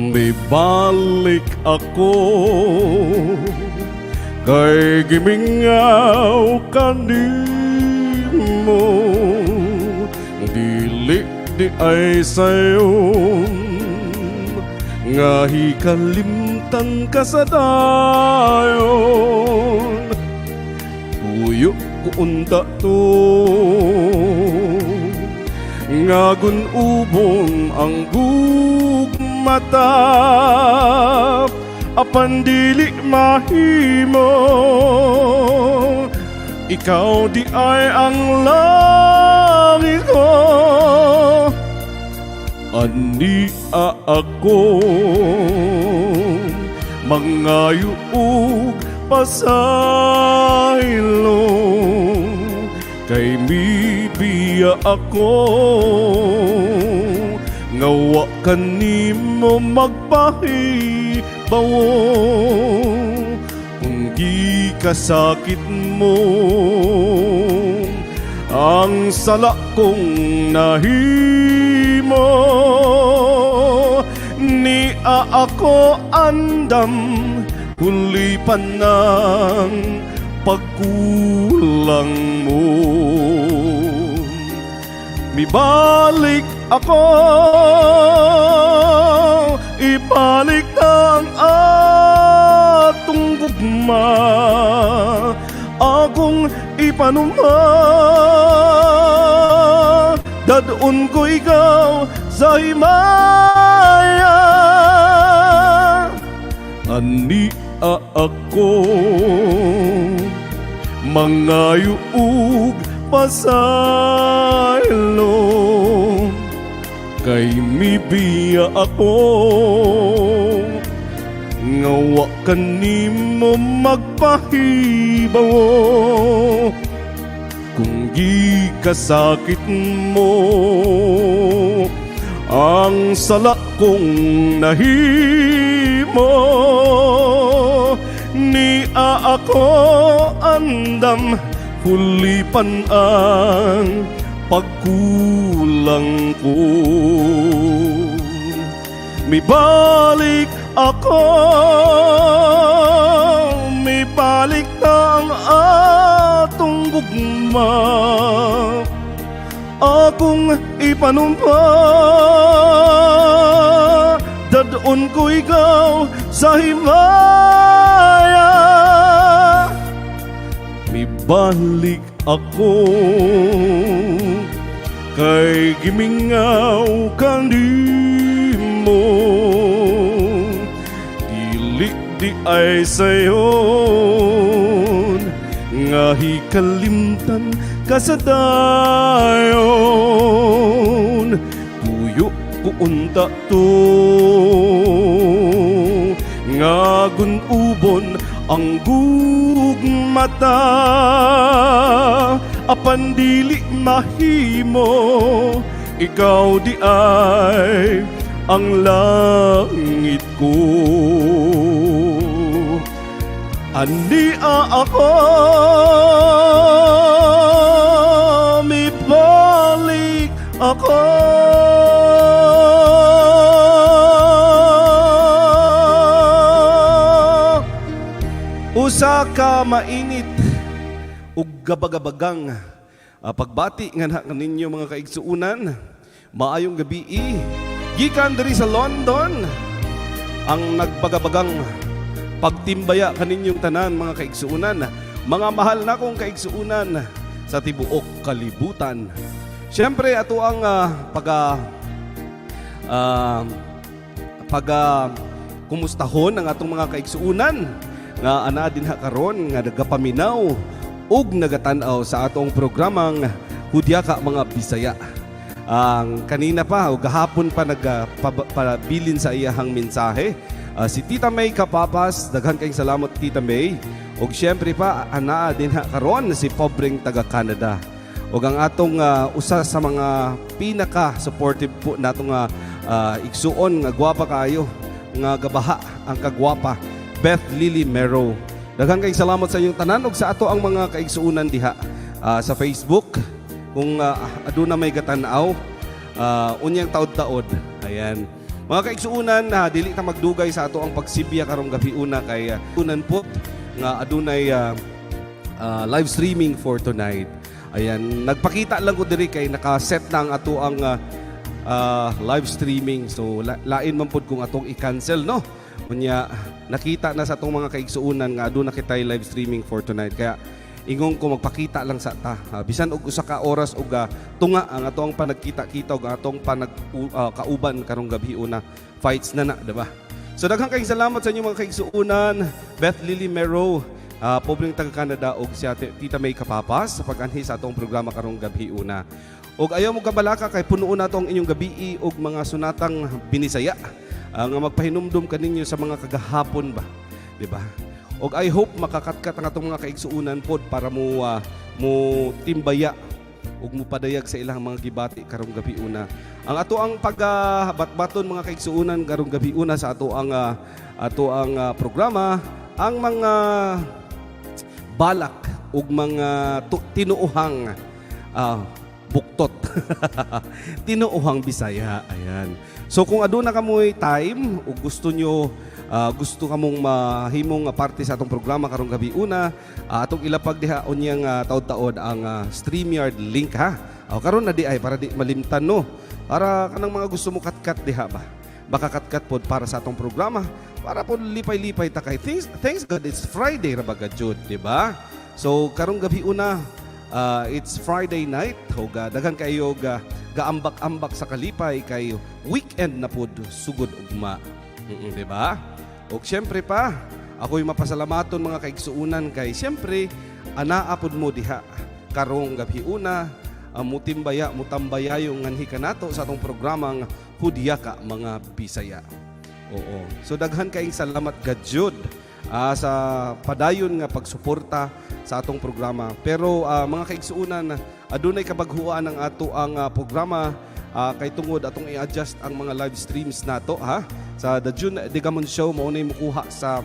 May balik ako kay gimingaw kanimo, dili di ay sayon nga hikalimtan ka sa dayon. Puyo ko unta to nga gunubon ang gugmata, apan dili mahimo. Ikaw di ay ang langit ko, ani ako mangayo ug pasaylo, kay mibiya ako ngawa kanimo magpahibawo. Kung di kasakit mo ang sala kong nahimo, ni ako andam hulipan ng pagkulang mo. Mibalik ako, ibalik ang atong gugma, akong ipanuma. Dadun ko ikaw sa himaya, ani ako mangayo ug pasaylo, kay mibiya ako ngawa kanimo magpahibawo. Kung di kasakit mo ang sala kong nahimo, ni ako andam hulipan ang pagkulang ko. Mibalik ako, mibalik ang atong gugma, akong ipanumpa. Dadon ko ikaw sa himaya, mibalik ako kay gimingaw kanimo, dili di ay sayon nga hikalimtan ka sa dayon. Puyo ko unta to nga gunubon ang gugmata, apan dili mahimo. Ikaw di ay ang langit ko, ani ako mibalik ako. Usa ka mainit ug gabagabagang pagbati nga kaninyo mga kaigsuunan. Maayong gabi gikan diri sa London, ang nagbagabagang pagtimbaya kaninyong tanan mga kaigsuunan, mga mahal na kong kaigsuunan sa tibuok kalibutan. Siyempre ato ang kumustahon ang atong mga kaigsuunan nga ana dinha karon nga nagapaminaw ug nagatanaw sa atong programang Hudyaka Mga Bisaya. Ang kanina pa o gahapon pa nagpabilin sa iyahang mensahe si Tita May Kapapas. Daghan kayong salamat Tita May. Ug syempre pa ana dinha karon si pobreng taga Canada. Ug ang atong usa sa mga pinaka supportive po natong igsuon nga gwapa kayo nga gabaha ang kagwapa Beth Lily Mero. Daghang kayong salamat sa inyong tanan ug sa ato ang mga kaigsuunan diha sa Facebook. Kung aduna may gatanaw unyang taod-taod. Ayan. Mga kaigsuunan, dili ta magdugay sa ato ang pagsibya karong gabi una kay unan po nga adunay live streaming for tonight. Ayan, nagpakita lang ko diri kay naka-set na ang ato ang live streaming. So lain man pud kung atong i-cancel, no? Unya nakita na sa atong mga kaigsuunan nga aduna kitay live streaming for tonight. Kaya ingong ko magpakita lang sa ta. Bisan og usa ka oras og tunga ang atong panagkita-kita og atong kauban karong gabi una. Fights na, di ba? So daghang kayong salamat sa inyo mga kaigsuunan. Beth Lily Mero, pobreng taga-Canada og si Tita May Kapapas sa pag-anhi sa atong programa karong gabi una. Og ayaw mo kabalaka kay punuon na itong inyong gabi og mga sonatang Binisaya nga magpahinumdom kaninyo sa mga kagahapon ba, di ba? Og I hope makakatkat ang atong mga kaigsuunan pod para mo timbaya ug mo padayag sa ilang mga gibati karong gabi una. Ang ato ang pagbatbaton mga kaigsuunan karong gabi una sa ato ang programa, ang mga balak ug mga tinuuhang buktot. Tinuuhang Bisaya. Ayan. So kung aduna kamoy time o gusto kamong mahimong parte sa atong programa karong gabi una, atong ilapag diha unyang taud-taod ang StreamYard link ha. Karon na di ay para di malimtan no. Para kanang mga gusto mo katkat diha ba. Baka katkat pod para sa atong programa. Para pod lipay-lipay ta kay thanks God it's Friday ra baga jud, di ba? So karong gabi una, it's Friday night. Og daghan kayo gaambak-ambak sa kalipay kay weekend na pod sugod ugma. Di ba? Og siyempre pa, ako'y mapasalamaton mga kaigsuunan kay siyempre anaapod mo diha karong gabi una, mutambaya yung nganhi kanato sa atong programang Hudyaka Mga Bisaya. Oo. So daghan kayong salamat gadjud sa padayon nga pagsuporta sa atong programa. Pero mga kaigsuunan, adunay kabaghuan ang ato ang programa kay tungod atong i-adjust ang mga live streams nato ha. Sa The June Digamon Show mao nay mukuha sa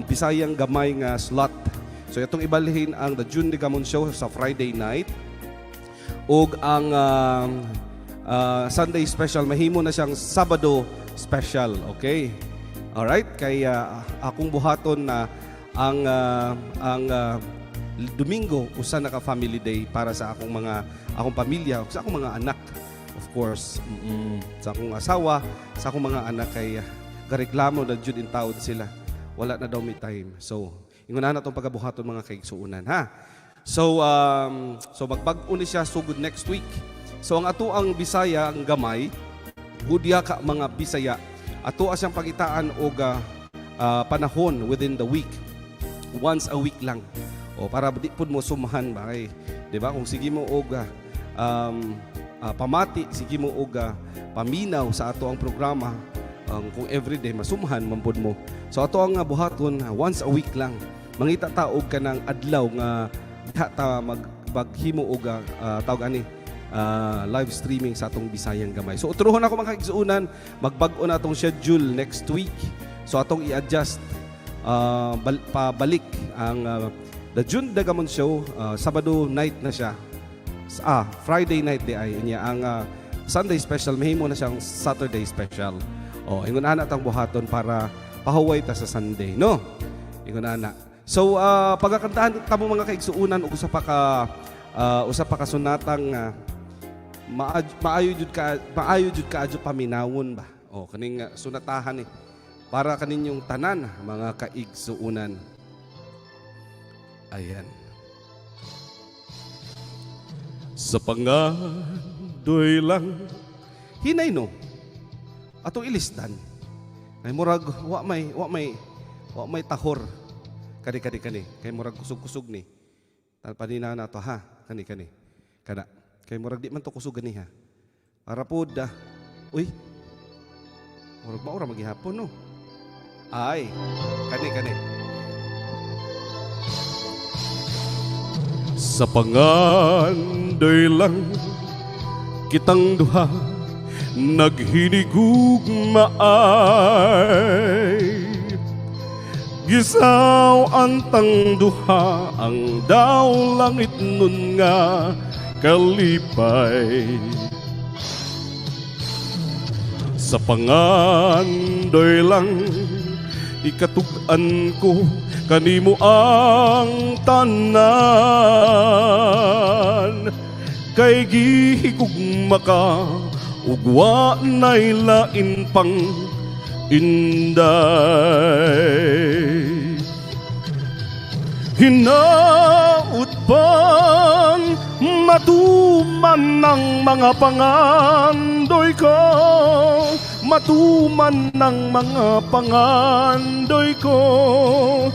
Bisayang gamay nga slot. So itong ibalhin ang The June Digamon Show sa Friday night. Og ang Sunday special mahimo na siyang Sabado special, okay? Alright, kay akong buhaton na ang Domingo usa na ka family day para sa akong pamilya, sa akong mga anak. Of course, sa akong asawa, sa akong mga anak kay gareklamo na jud in taod sila. Wala na daw may time. So, ingon na itong pagabuhaton mga kaigsuunan, ha? So magbag-o ni siya sugod next week. So, ang ato ang Bisaya, ang gamay, Hudyaka Mga Bisaya, ato siyang pagitaan og panahon within the week. Once a week lang. O para di pud mo sumahan ba kay, di ba? Kung sige mo og pamati, sige mo og paminaw sa ato ang programa, kung everyday masumahan man pud mo. So ato ang buhaton once a week lang. Mangita ta og kanang adlaw nga diha ta maghimo og tawag ani live streaming sa atong Bisayang gamay. So uturuhon ako mga kaigsuunan, magbag-o na atong schedule next week. So atong i-adjust pabalik ang The June Digamon Show, Sabado night na siya. Friday night di ay niya ang Sunday special mahimo na siyang Saturday special. Ingon ana tang buhaton para pahuway ta sa Sunday, no? Ingon ana. So pagakantahan tamo mga kaigsuunan og usa pa ka sonatang maayo jud ka adyo paminawon ba. Kaning sunatahan para kaninyong tanan mga kaigsuunan. Ayan. Sa pangadoy lang hinay no atong ilistan ay murag wa may tahor kani kay murag kusog ni panina na to ha kani kana kay murag di man to kusog gani ha para pod uy murag maura magihapon no ay kani sa pangandoy lang kitang duha naghinigugmaay gisaw antang duha ang daw langit nun nga kalipay sa pangandoy lang ikatug-an ko kanimo ang tanan kay gihigugma ka ug wa nay lain pang inday. Hinaut pang matuman ng mga pangandoy ko, matuman ng mga pangandoy ko,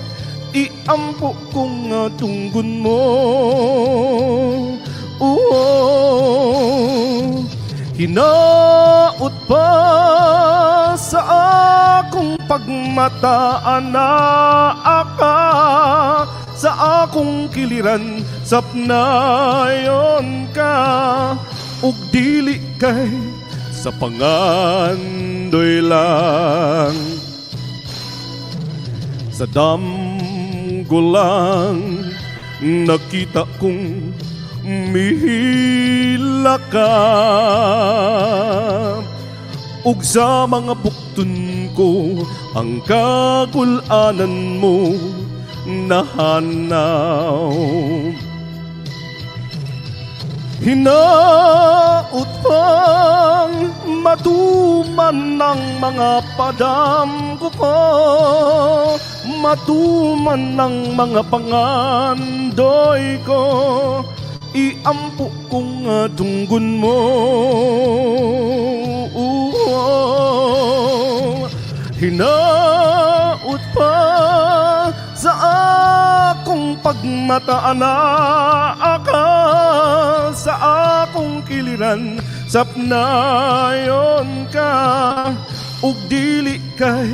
iampo kong tunggun mo. Hinaut pa sa akong pagmataan na aka, sa akong kiliran sapnayon ka, ug dili kay sa pangandoy lang. Sa damgo lang nakita kong mihila ka, ug sa mga bukton ko ang kagulanan mo nahanaw. Hinaut pang matuman ng mga padamgo ko, matuman ng mga pangandoy ko, iampo kong tunggun mo. Hinaut pa sa akong pagmataan na aka, sa akong kiliran sapnayon ka, ug dili kay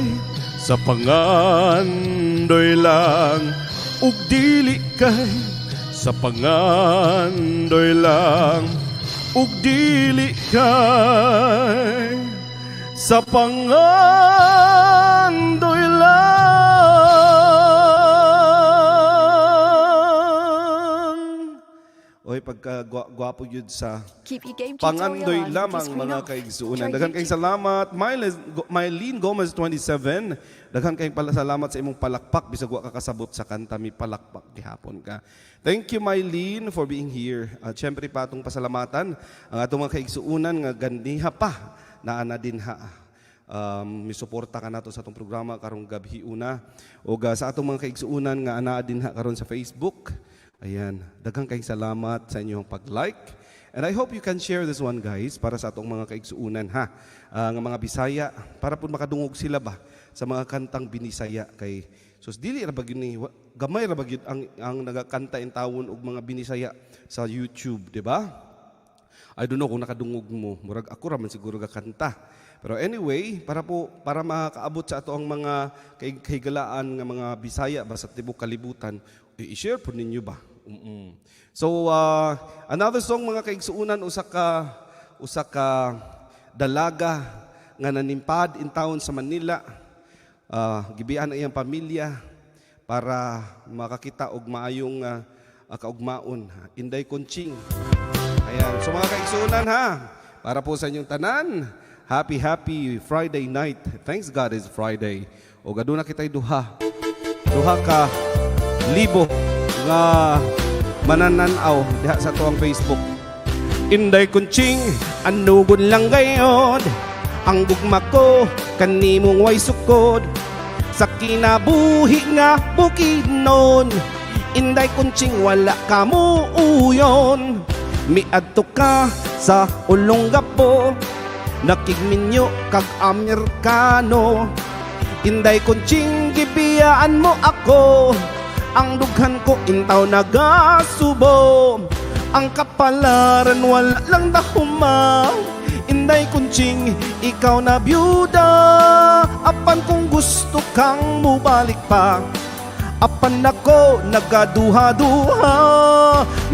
sa pangandoy lang, ug dili kay sa pangandoy lang, ug dili kay sa pangandoy lang. Oy, pagka-gwapo yun sa pangandoy lamang mga kaigsuunan. Daghan kayong salamat. Mylene Gomez 27. Daghan kayong salamat sa imong palakpak. Bisag wa ka kasabot sa kanta, may palakpak gihapon ka. Thank you, Mylene, for being here. At syempre pa itong pasalamatan ang atong mga kaigsuunan nga gandiha pa na ana din ha. Misuporta ka nato sa atong programa karong gabhiuna o sa atong mga kaigsuunan nga ana din ha karon sa Facebook. Ayan, daghang kayong salamat sa inyong pag-like. And I hope you can share this one, guys, para sa atong mga kaigsuunan ha. Nga mga Bisaya, para po makadungog sila ba sa mga kantang binisaya kay sus dili ra bagyo ni gamay ra bagyo ang nagakanta in tawon og mga binisaya sa YouTube, di ba? I don't know kung nakadungog mo. Murag ako raman siguro gakanta. Pero anyway, para makaabot sa ato ang mga kahigalaan nga mga Bisaya ba sa tibuok kalibutan, i-share po ninyo ba? So another song mga kaigsuunan, usa ka dalaga nga nanimpad in town sa Manila. Gibian ang iyang pamilya para makakita og maayong kaugmaon. Inday Kunching. Ayan. So mga kaigsuunan ha, para po sa inyong tanan, happy Friday night. Thanks God it's Friday. O gaduna kita'y duha ka libo nga manananaw diha sa tuwang Facebook. Inday Kunching, anugod lang gayod, ang gugma ko kanimong way sukod, sa kinabuhi nga bukidnon. Inday Kunching, wala ka mo uyon, miadto ka sa Olongapo, nakigminyo kag Amerikano. Inday Kunching, gibiyaan mo ako, ang dughan ko intaw nagasubo, ang kapalaran wala lang dahuma. Inday Kunching, ikaw na byuda, apan kung gusto kang mubalik pa, apan ako nagaduha-duha,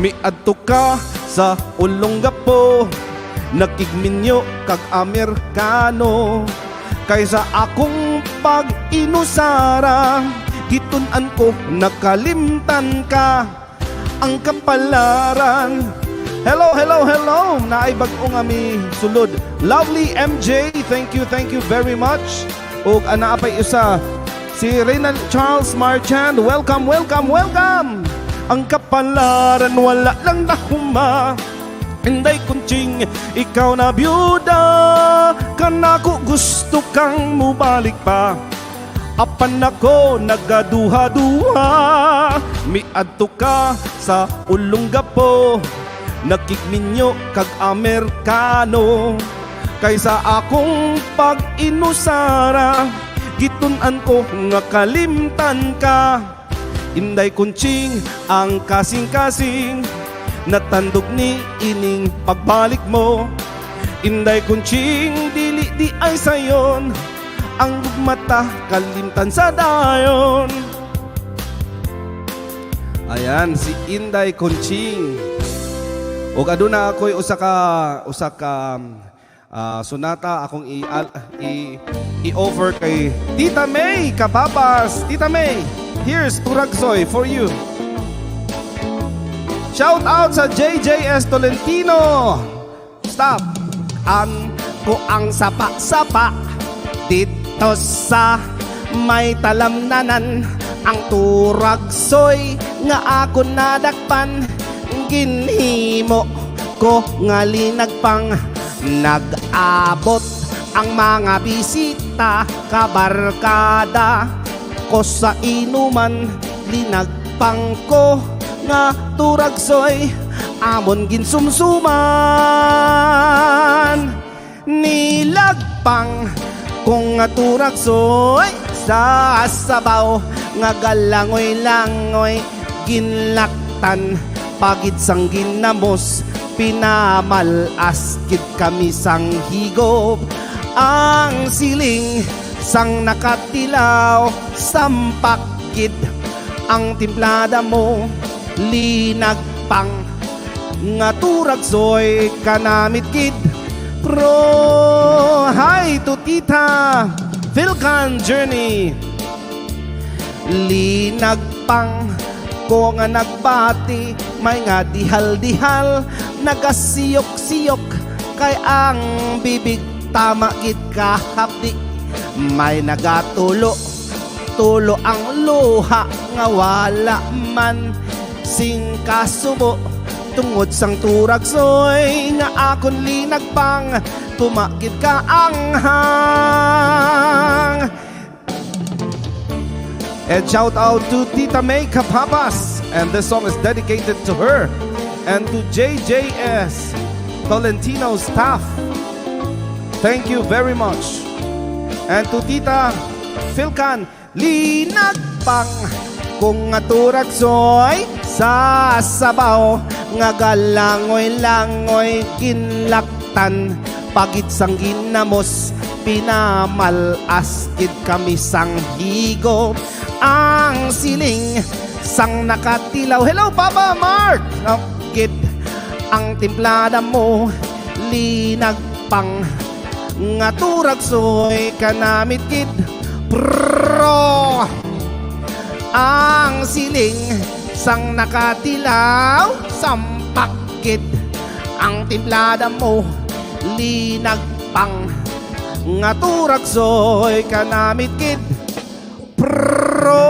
miadto ka sa Olongapo, nakigminyo kag Amerikano, kaysa akong pag-inusara, gitun-an ko nakalimtan ka, ang kapalaran Hello, hello, hello. Naibag-o nga mi sulod. Lovely MJ, thank you very much. Ug anaapay isa si Reynald Charles Marchand. Welcome, welcome, welcome. Ang kapalaran wala lang nahuma. Inday kunching, ikaw na byuda. Kanako gusto kang mubalik pa. Apan ako nagaduha-duha. Miadto ka sa ulong gapo. Nakikminyo kag Amerikano. Kaysa akong pag-inusara, gitunan ko nga kalimtan ka. Inday kunching ang kasing-kasing, natandog ni ining pagbalik mo. Inday kunching dili di ay sayon, ang mata kalimtan sa dayon. Ayan si Inday Kunching. Ug aduna ako'y usa ka sonata akong i-offer kay Tita May Kapapas. Tita May, here's Turagsoy for you. Shout out sa JJS Tolentino. Stop. Ko ang sapa-sapa dito sa may talamnanan. Ang turagsoy nga ako nadakpan. Ginhimo ko nga linagpang. Nag-abot ang mga bisita, kabarkada ko sa inuman. Linagpang ko nga turagsoy, amon ginsumsuman. Nilagpang ko nga turagsoy sa sabaw, nga galangoy-langoy ginlaktan. Pagid sang ginamos, pinamalas kid kami sang higop. Ang siling sang nakatilaw, sampak kid ang timplada mo. Linagpang nga turagsoy kanamit kid. Pro, hi to Tita Vilcan Journey. Linagpang ko nga nagbati, may nga dihal-dihal, nagasiyok-siyok, kay ang bibig tama gid kahapdi. May nagatulo, tulo ang luha, nga wala man sing kasubo. Tungod sang turagsoy, nga akon linagpang, tumakit ka anghang. And shout out to Tita May Kapapas. And this song is dedicated to her and to JJS Tolentino staff. Thank you very much. And to Tita Vilcan, linagpang kung nga turagsoy sa sabaw, nga galangoy-langoy ginlaktan. Pagid sang ginamos, pinamalas kid kami sang higop. Ang siling sang nakatilaw. Hello Papa Mark. Kid ang timplada mo, linagpang nga turagsoy kanamit kid. Pro, ang siling sang nakatilaw, sampak kid ang timplada mo. Linagpang nga turagsoy kanamit kid. Pro.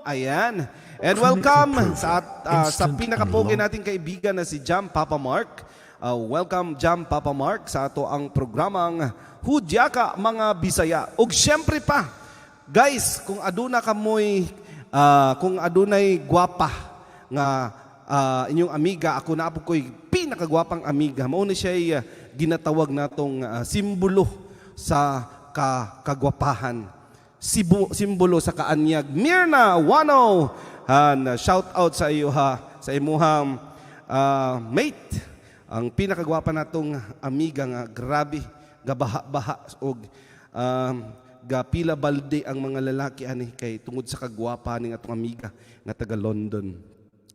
Ayan. And welcome sa pinakapogi nating kaibigan na si Jam Papa Mark. Welcome Jam Papa Mark sa ato ang programang Hudyaka Mga Bisaya. Ug syempre pa, guys, kung aduna kamoy kung adunay gwapa nga inyong amiga, ako na po ko'y pinakagwapang amiga. Mauna siya ginatawag natong simbolo sa kagwapahan. Simbolo sa kaanyag. Mirna Wano, shout out sa iyo sa imuhang mate. Ang pinakagwapa natong amiga nga grabe, gabaha-baha og gapila balde ang mga lalaki ani kay tungod sa kagwapa ning atong amiga nga taga London.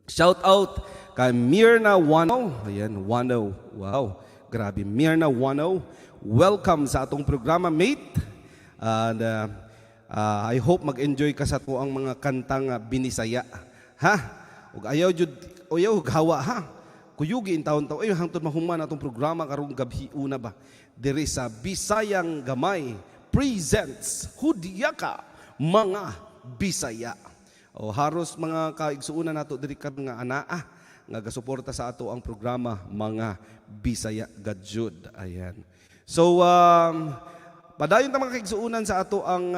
Shout out kay Mirna Wano. Ayan, Wano. Wow, grabe. Mirna Wano. Welcome sa atong programa, mate. And I hope mag-enjoy ka sa tuang mga kantang binisaya. Ha? ug ayaw gawa ha. Kuyugi in taon-taon ay hangtod mahuman atong programa karong gabhiuna ba. Diri sa Bisayang Gamay presents Hudyaka Mga Bisaya. O haros mga kaigsuunan nato diri karon nga anaa nga gasuporta sa ato ang programa Mga Bisaya Gadjud. Ayan. So padayon ta mga kaigsuunan sa ato ang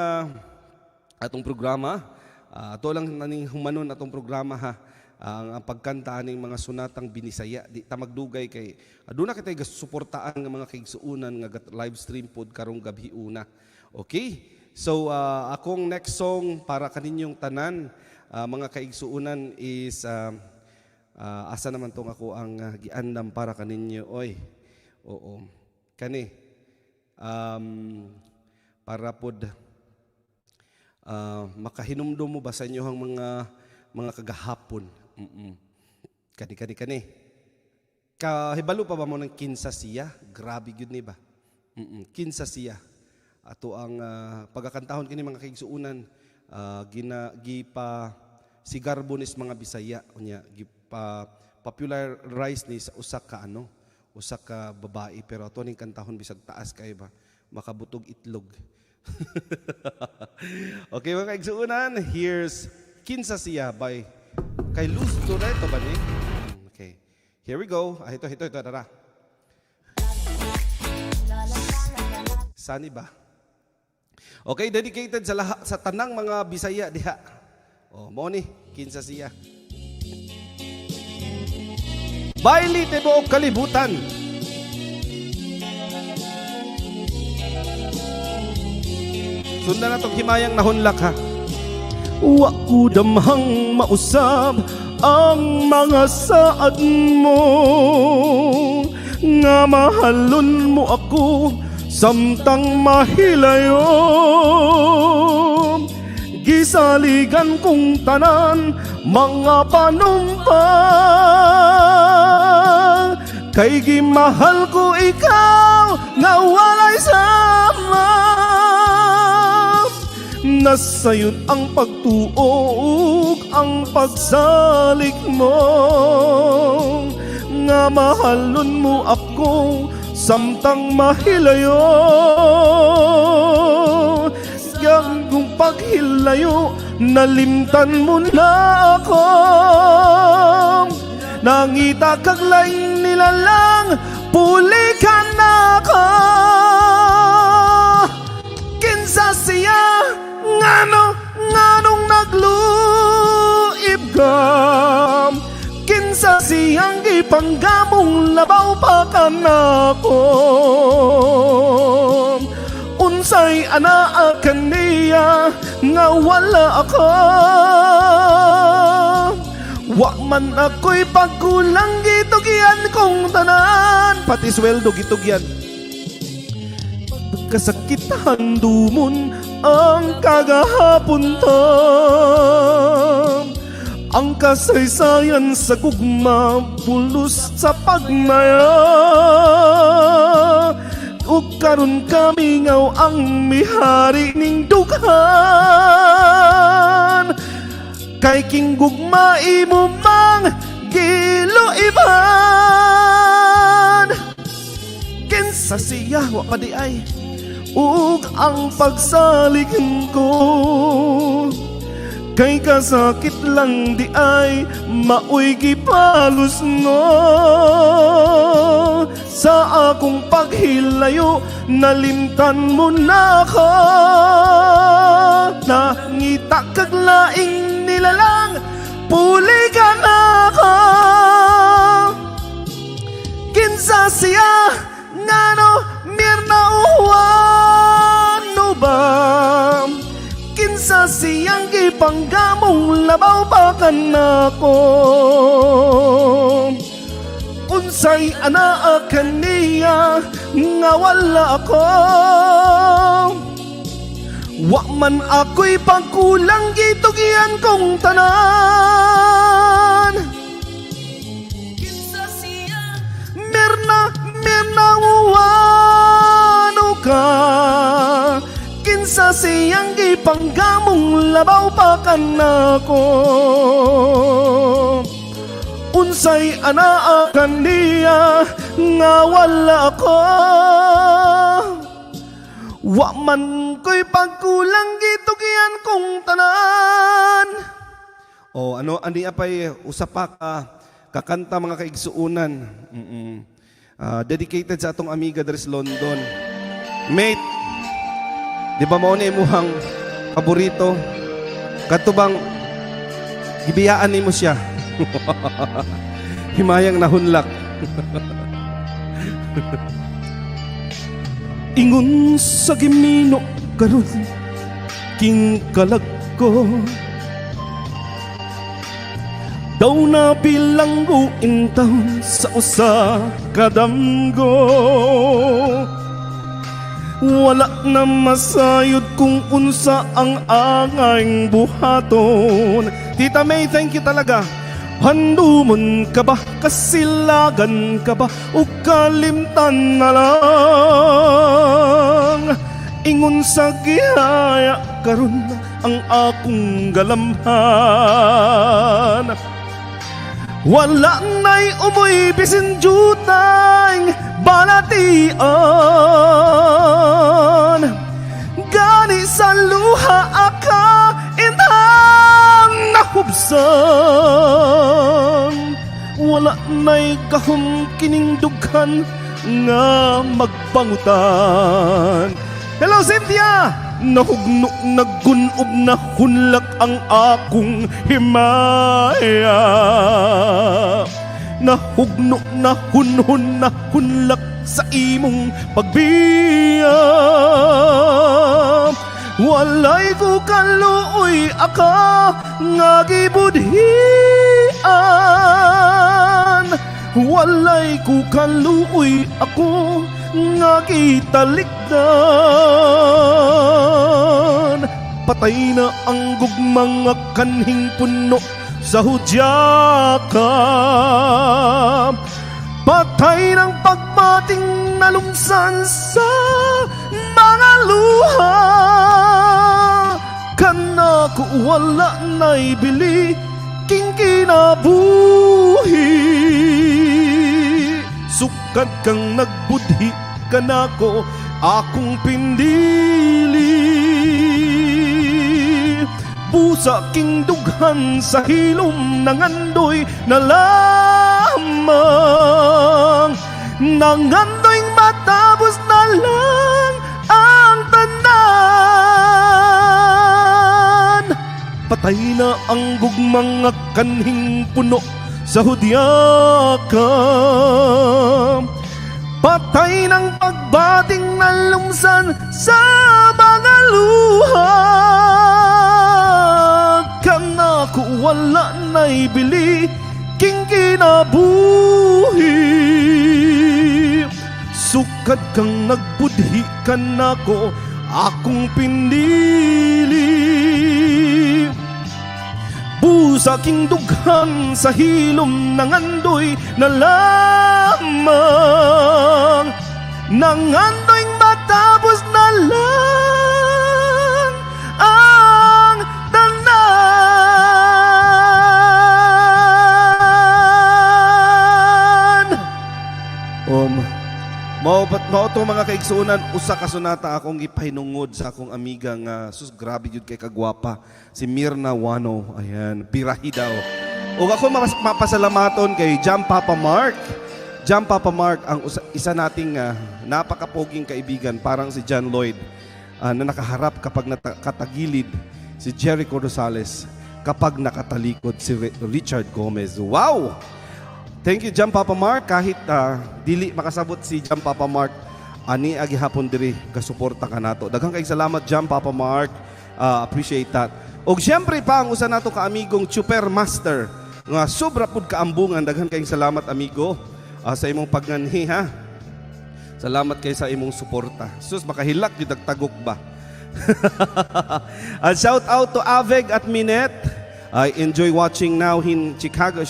atong programa. Ato lang naning humanon atong programa ha. Ang pagkanta ning mga sonatang binisaya di ta magdugay kay aduna kitay gasuportaan nga mga kaigsuunan nga live stream pod karong gabhiuna. Okay? So akong next song para kaninyong tanan mga kaigsuunan is asa naman tong ako ang giandam para kaninyo oy. Oo. Kani para pod makahinumdom mo ba sa inyohang mga kagahapon. Kani. Kahibalo pa ba mo ng kinsa siya? Grabe yun ni ba? Kinsa siya. Ato ang pagkakantahon kini mga kaigsuunan gipa sigarbonis mga Bisaya unya gipa popularize ni sa usa ka babae pero ato ning kantahon bisag taas kay ba makabutog itlog. Okay mga kaigsuunan, here's Kinsa Siya by kay Luz Loreto ba ni? Okay. Here we go. Ito, tara. Sani ba? Okay, dedicated sa tanang mga Bisaya diha. Mo ni, Kinsa Siya. Baili tibuok kalibutan. Sundan na itong himayang nahunlak ha. Wa ko damhang mausab ang mga saad mo, nga mahalon mo ako samtang mahilayo. Gisaligan kong tanan mga panumpa, kay gimahal ko ikaw nga walay sama. Nasayod ang pagtuog, ang pagsalik mo, nga mahalon mo ako samtang mahilayo. Yang kung paghilayo, nalimtan mo na ako. Nangita kag laing nilalang, pulikan na ako. Kinsa siya, nganong nagluib ka. Kinsa siyang ipanggamong labaw pa ka na ko. Unsay anaa kaniya nga wala ako. Wa man ako'y pagkulang gitugyan kong tanan, pati sweldo gitugyan. Kasakitan dumon ang kagahapon ta, ang kasaysayan sa gugma pulos sa pagmaya. Ug karon kami ngaw ang mihari ning dughan, kay king gugma imo mang giluiban. Kinsa siya wa pa di ay ug ang pagsalig ko, kay kasakit lang di ay maoy gipalos no. Sa akong paghilayo, nalimtan mo na ako. Nangita kag laing nilalang, puligan ako. Kinsa siya, ngano mirna uwano ba? Kinsa siyang ipanggamong labaw pa ka na ko. Unsay anaa kaniya nga wala ako. Wa man ako'y pagkulang gitugyan kong tanan. Kinsa siya, mirna uwano ka. Kinsa siyang gipanggamong labaw pa kanako. Unsay anaa niya nga wala ko. Wa man ko'y pagkulang gitugyan kong tanan. O ano, ani apay usapa ka kakanta mga kaigsuunan. Dedicated sa atong amiga dari sa London. Mate, di ba mo na imuhang paborito? Kadto bang gibiyaan nimo siya? Himayang nahunlak. Ingon sa gimino karon king kalag ko. Daw na bilangguin taon sa usa kadamgo. Wala na masayod kung unsa ang angayng buhaton. Tita May, thank you talaga. Handumon ka ba, kasilagan ka ba, o kalimtan na lang. Ingon sa gihaya karon ang akong galamhan. Wala na'y umoy bisin jutang balatian. Gani sa luha aka inang nahubsan. Wala na'y kahum kining dughan nga magpangutan. Hello Cynthia! Nahugno naggunob na hunlak ang akong himaya. Nahugno na hunhun na hunlak sa imong pagbiya. Walay ko kaluoy aka nga gibudhian. Walay ko kaluoy ako nga kitalikdan. Patay na ang gugmang nga kanhing puno sa Hudyaka. Patay ng pagbating nalumsan sa mga luha. Kanako wala na'y bili king kinabuhi. Sukad kang nagbudhi kanako akong pindili. Busa king dughan sa hilom nangandoy na lamang. Nangandoy matapos na lang ang tanan. Patay na ang gugmang nga kanhing puno sa Hudyaka. Patay ng pagbating nalumsan sa mga luha. Kanako wala na'y bili king kinabuhi. Sukad kang nagbudhi kanako akong pindili. Busa king dughan sa hilom nangandoy na lamang. Nangandoy matapos na lang ang tanan. Mao to mga kaigsuunan, usa ka sonata akong gipahinungod sa akong amiga nga sus grabe jud kay kagwapa, si Mirna Wano. Ayan, birahi daw. O ako mapasalamaton kay Jam Papa Mark. Jam Papa Mark ang isa nating napakapoging kaibigan, parang si John Lloyd na nakaharap kapag nakatagilid si Jericho Rosales, kapag nakatalikod si Richard Gomez. Wow! Thank you, Jam Papa Mark. Kahit dili makasabot si Jam Papa Mark, ani agihapon diri kasuporta ka nato. Daghang kay salamat, Jam Papa Mark. Appreciate that. Og syempre pa ang usa nato ka amigong Super Master nga sobra pud kaambungan. Daghang kay salamat, amigo, sa imong pagnganhi, ha. Salamat kay sa imong suporta. Sus makahilak gyud tagtagok ba. Shout out to Aveg at Minette. I enjoy watching now in Chicago.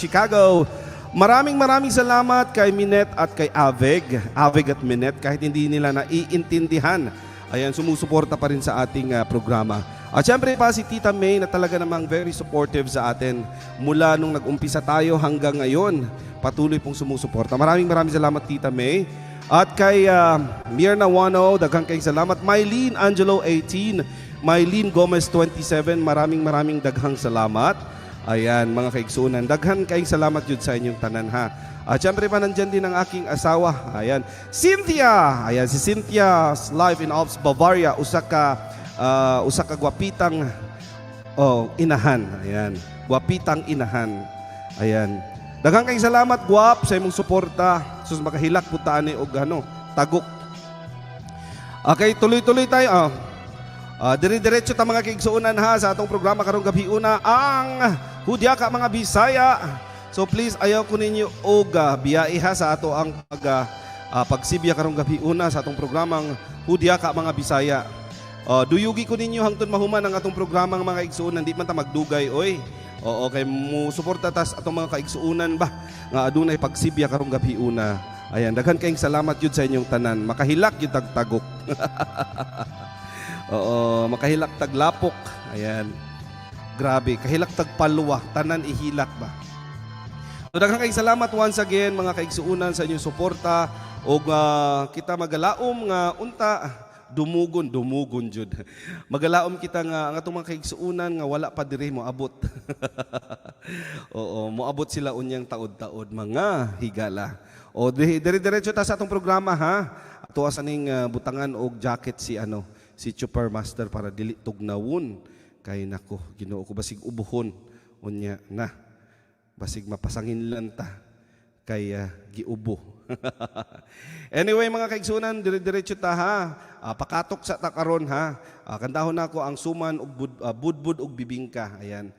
Maraming salamat kay Minette at kay Aveg at Minette. Kahit hindi nila naiintindihan Ayan, sumusuporta pa rin sa ating programa. At syempre pa si Tita May na talaga namang very supportive sa atin mula nung nag-umpisa tayo hanggang ngayon. Patuloy pong sumusuporta. Maraming salamat Tita May. At kay Mirna Wano, daghang kayong salamat. Mylene Angelo 18, Mylene Gomez 27, maraming daghang salamat. Ayan, mga kaigsuunan, daghan kayong salamat yun sa inyong tanan ha. At syempre pa nandyan din ang aking asawa. Ayan, Cynthia. Ayan, si Cynthia's Life in Alps, Bavaria. Usa ka gwapitang inahan. Ayan, gwapitang inahan. Ayan. Daghang kayong salamat, gwap, sa imong suporta. Sus makahilak putaan ni og tagok. Okay, tuloy-tuloy tayo. Dire-diretso ta mga kaigsuunan ha sa atong programa karong gabhiuna ang Hudyaka Mga Bisaya. So please ayaw ko ninyo og biyahe ha sa ato ang pagsibya karong gabhiuna sa atong programang Hudyaka Mga Bisaya. Duyugi ko ninyo hangtod mahuman ang atong programang mga kaigsuunan, di man ta magdugay oy. Oo, kay mo suporta tas atong mga kaigsuunan ba nga adunay pagsibya karong gabhiuna. Ayan, daghan kayong salamat yun sa inyong tanan. Makahilak yung tagtagok. Oo, makahilak taglapok. Ayan. Grabe, kahilak tagpalwa, tanan ihilak ba. So daghan kayong salamat once again mga kaigsuunan sa inyong suporta og kita magalaom nga unta dumugon jud. Magalaom kita nga ang atong mga kaigsuunan nga wala pa diri mo abot. Oo, moabot sila unyang taod-taod mga higala. O dire-diretso ta sa atong programa ha. Ato aning butangan og jacket si Super Master para dili tugnawon kay nako Ginoo ko basig ubuhon unya na. Basig mapasangin lang ta kay giubo. Anyway mga kaigsunan, dire-diretso ta ha. Pakatok sa takaron ha. Kantahon nako ang suman og budbud og bibingka. Ayan.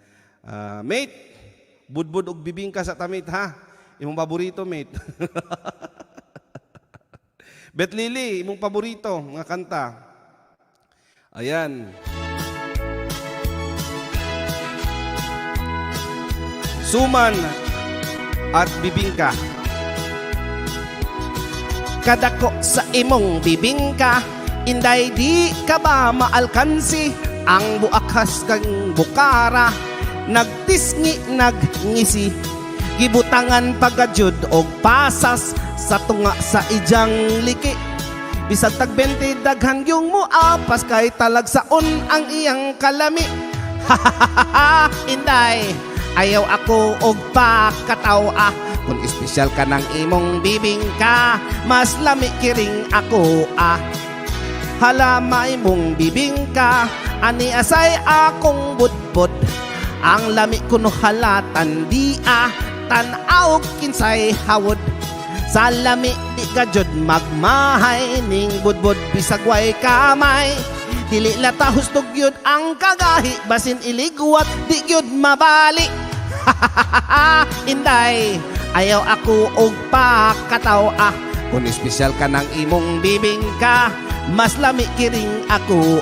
Mate, budbud og bibingka sa tamit ha. Imong paborito mate. Bet Lily, imong paborito nga kanta. Ayan. Suman at bibingka. Kadako sa imong bibingka, inday di ka ba maalkansi ang buakas kang bukara, nagtisngi nagngisi, gibutangan pagajud og pasas sa tunga sa ijang liki. Bisag tag 20 daghan yung muapas kay talagsaon ang iyang kalami. Inday, ayaw ako og pakataw kung espesyal ka ng imong bibingka, mas lami kiring ako Hala maimong bibingka, ani asay akong budbud. Ang lami kuno halatan di tanaw kinsay hawod. Sa lami di ka jud magmahay, ning budbud bisag way kamay. Dili lata hustog yun ang kagahi, basin iligwat di yun mabali. Inday, ayaw ako og pakataw kung espesyal ka ng imong bibingka, mas lami kiring ako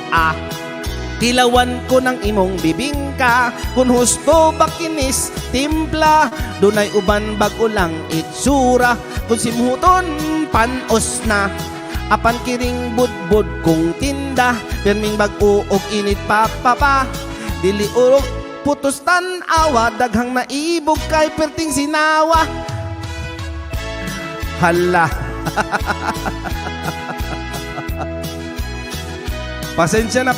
Tilawan ko ng imong bibingka, kung husto bakinis timpla, dunay uban bago lang itsura, kung simhuton panos na. Apan kiring budbud kong tinda, pirming bago og init papapa, dili urog putos tanawa, daghang naibog kay perting sinawa. Hala. Pasensya na.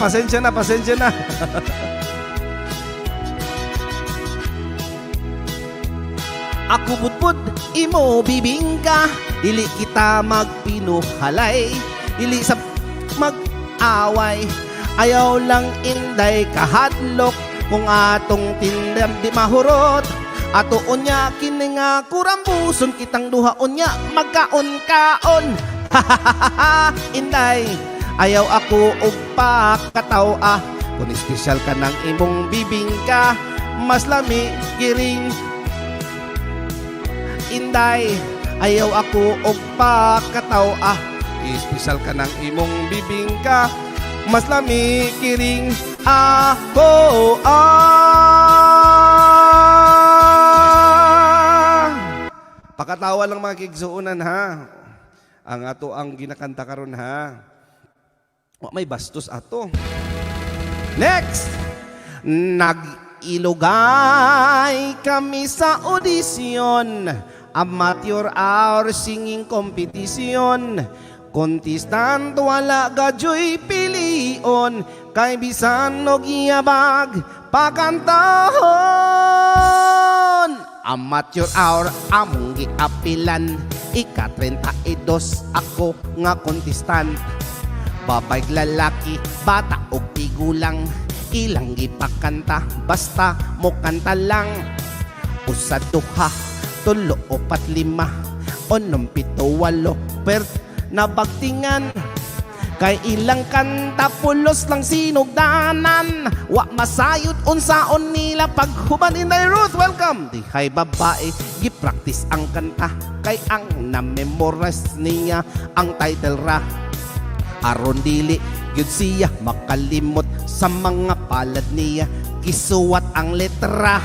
Ako budbud, imo bibingka, dili kita magpinuhalay, dili sa mag-away. Ayaw lang inday kahadlok, kung atong tindam di mahurot. Ato unya kini nga kurambuson, kitang duha unya magkaon-kaon. Inday, ayaw ako og pakataw kung espesyal ka ng imong bibingka, mas lami kiring. Inday, ayaw ako og pakataw espesyal ka ng imong bibingka, mas lami kiring ako Pakatawa lang mga kaigsuunan ha. Ang ato ang ginakanta karon ha. Wa may bastos ato. Next! Nag-ilugay kami sa audition, amateur hour singing competition. Contestant wala gadyoy pilion, kay bisan og iyabag pakantahon. Amateur hour among giapilan, ika-32 ako nga contestant. Babay lalaki, bata o tigulang, ilang gipakanta, basta mo kanta lang. Usa duha, tulo, opat, lima, onom, pito, walo, per nabagtingan. Kay ilang kanta, pulos lang sinugdanan. Wa masayod unsaon nila paghuban. Inday Ruth, welcome! Dihay babae, gipractice ang kanta, kay ang na-memorize niya ang title ra. Aron dili gyud siya makalimot sa mga palad niya, gisuwat ang letra.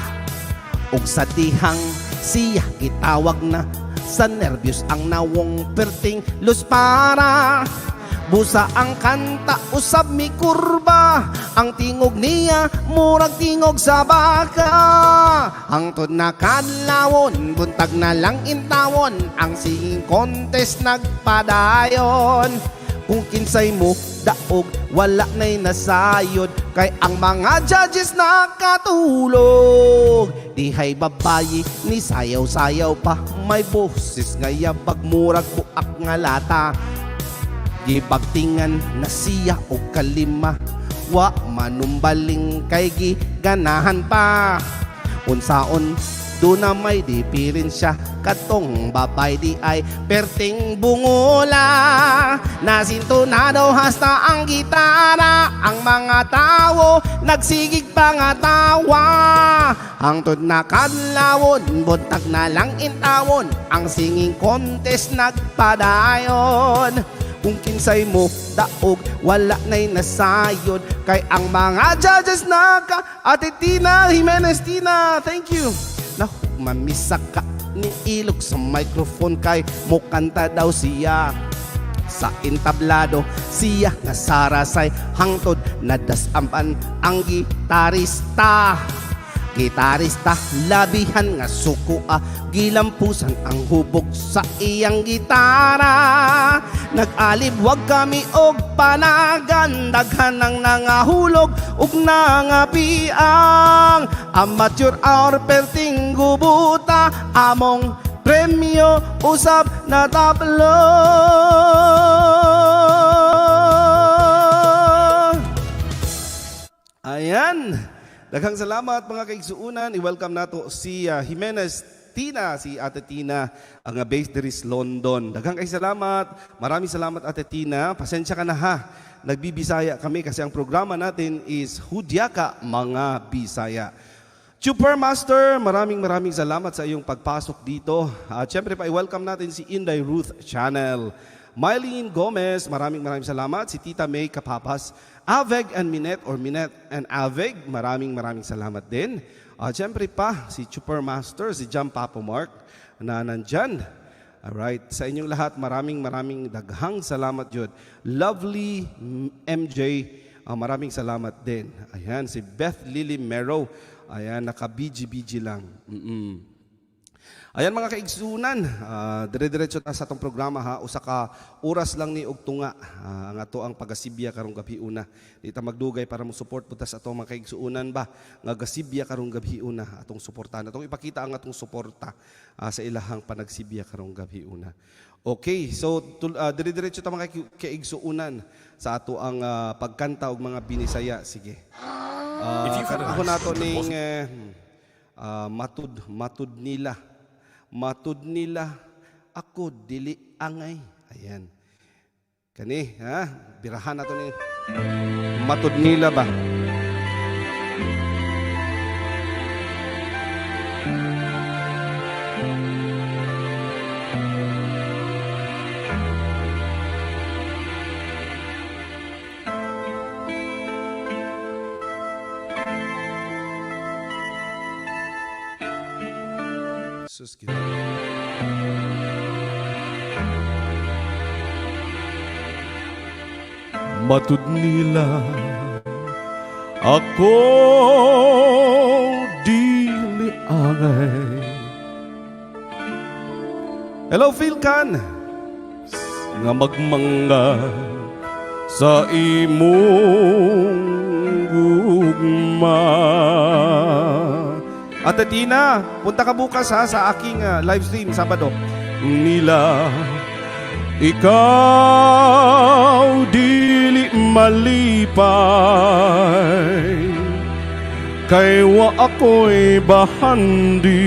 Ug sa dihang siya gitawag na, sa nervyos ang nawong perting lus para. Busa ang kanta usab mi kurba, ang tingog niya murag tingog sa baka. Hangtod na kadlawon, buntag na lang intawon, ang singing contest nagpadayon. Kung kinsay mo daog, wala na'y nasayod, kay ang mga judges nakatulog. Dihay babayi, ni sayaw-sayaw pa, may boses nga yabag murag buak nga lata. Gibagtingan na siya o kalima, wa manumbaling kay giganahan pa. Unsaon do na may diferensya, katong babay di ay perting bungula. Nasintonado hasta ang gitara, ang mga tao nagsigig pangatawa. Hangtod na kadlawon, buntag na lang intawon, ang singing contest nagpadayon. Kung kinsay mo daog, wala na'y nasayod, kay ang mga judges Ate Tina Jimenez, Tina, thank you. Mamisa ka ni ilog sa microphone, kay mo kanta daw siya. Sa entablado siya nga sarasay, hangtod na dasampan ang gitarista. Gitarista labihan nga sukua, gilampusan ang hubog sa iyang gitara. Nag-alibwag kami og panagan, daghan ang nangahulog ug nangapiang. Amateur hour perting gubuta, among premyo usab na tablo. Ayan. Daghang salamat mga kaigsuunan. I-welcome nato si Jimenez Tina, si Ate Tina, ang based diri sa London. Daghang kay salamat. Maraming salamat Ate Tina. Pasensya ka na ha. Nagbibisaya kami kasi ang programa natin is Hudyaka Mga Bisaya. Super Master, maraming salamat sa iyong pagpasok dito. At syempre pa i-welcome natin si Inday Ruth Channel. Mylene Gomez, maraming salamat. Si Tita May Kapapas, Aveg and Minette or Minette and Aveg, maraming salamat din. Siyempre pa, si Super Master, si John Papa Mark na nandyan. Alright, sa inyong lahat, maraming daghang salamat yun. Lovely MJ, maraming salamat din. Ayan, si Beth Lily Mero, ayan, naka-BG lang. Ayan mga kaigsunan, dire-diretso ta sa atong programa ha. Usa ka oras lang ni og tunga ang ato ang pagasibya karong gabhiuna. Di ta magdugay para mo support putas atong mga kaigsuunan ba nga gasibya karong gabhiuna atong suportahan. Atong ipakita ang atong suporta sa ilahang panagsibya karong gabhiuna. Okay, so dire-diretso ta mga kaigsuunan sa ato ang pagkanta og mga binisaya. Sige. Ako nato ning matud nila ako dili angay. Ayan. Kani, ha? Birahan nato ni matud nila ba? Sus kita. matud nila ako dili angay. Hello, Philcan, nga magmanga sa imong gugma. Ate Tina, punta ka bukas ha sa aking live stream Sabado. Nila ikaw dili malipay, kay wa ako'y bahandi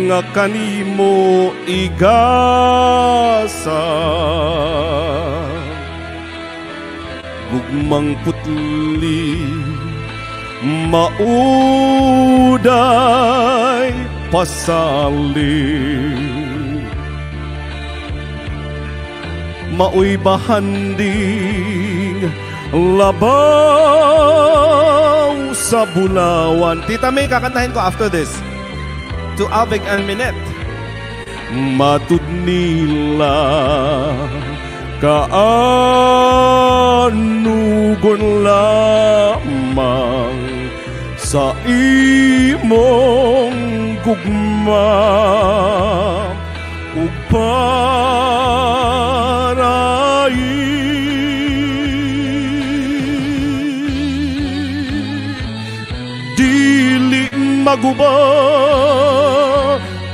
nga kanimo igasa. Gugmang putli mauday pasali, maoy bahanding labaw sa bulawan. Tita May, kakantahin ko after this to Avig and Minette. Matud nila kaanugon lamang sa imong gugma ug paray. Dili maguba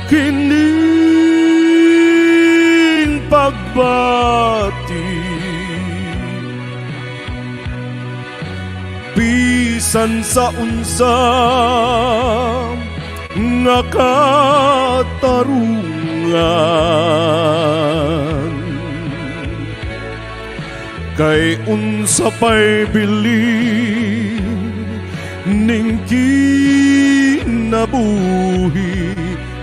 kining pagbati, bisan sa unsa nga katarungan, kay unsa pa'y bili ning kinabuhi.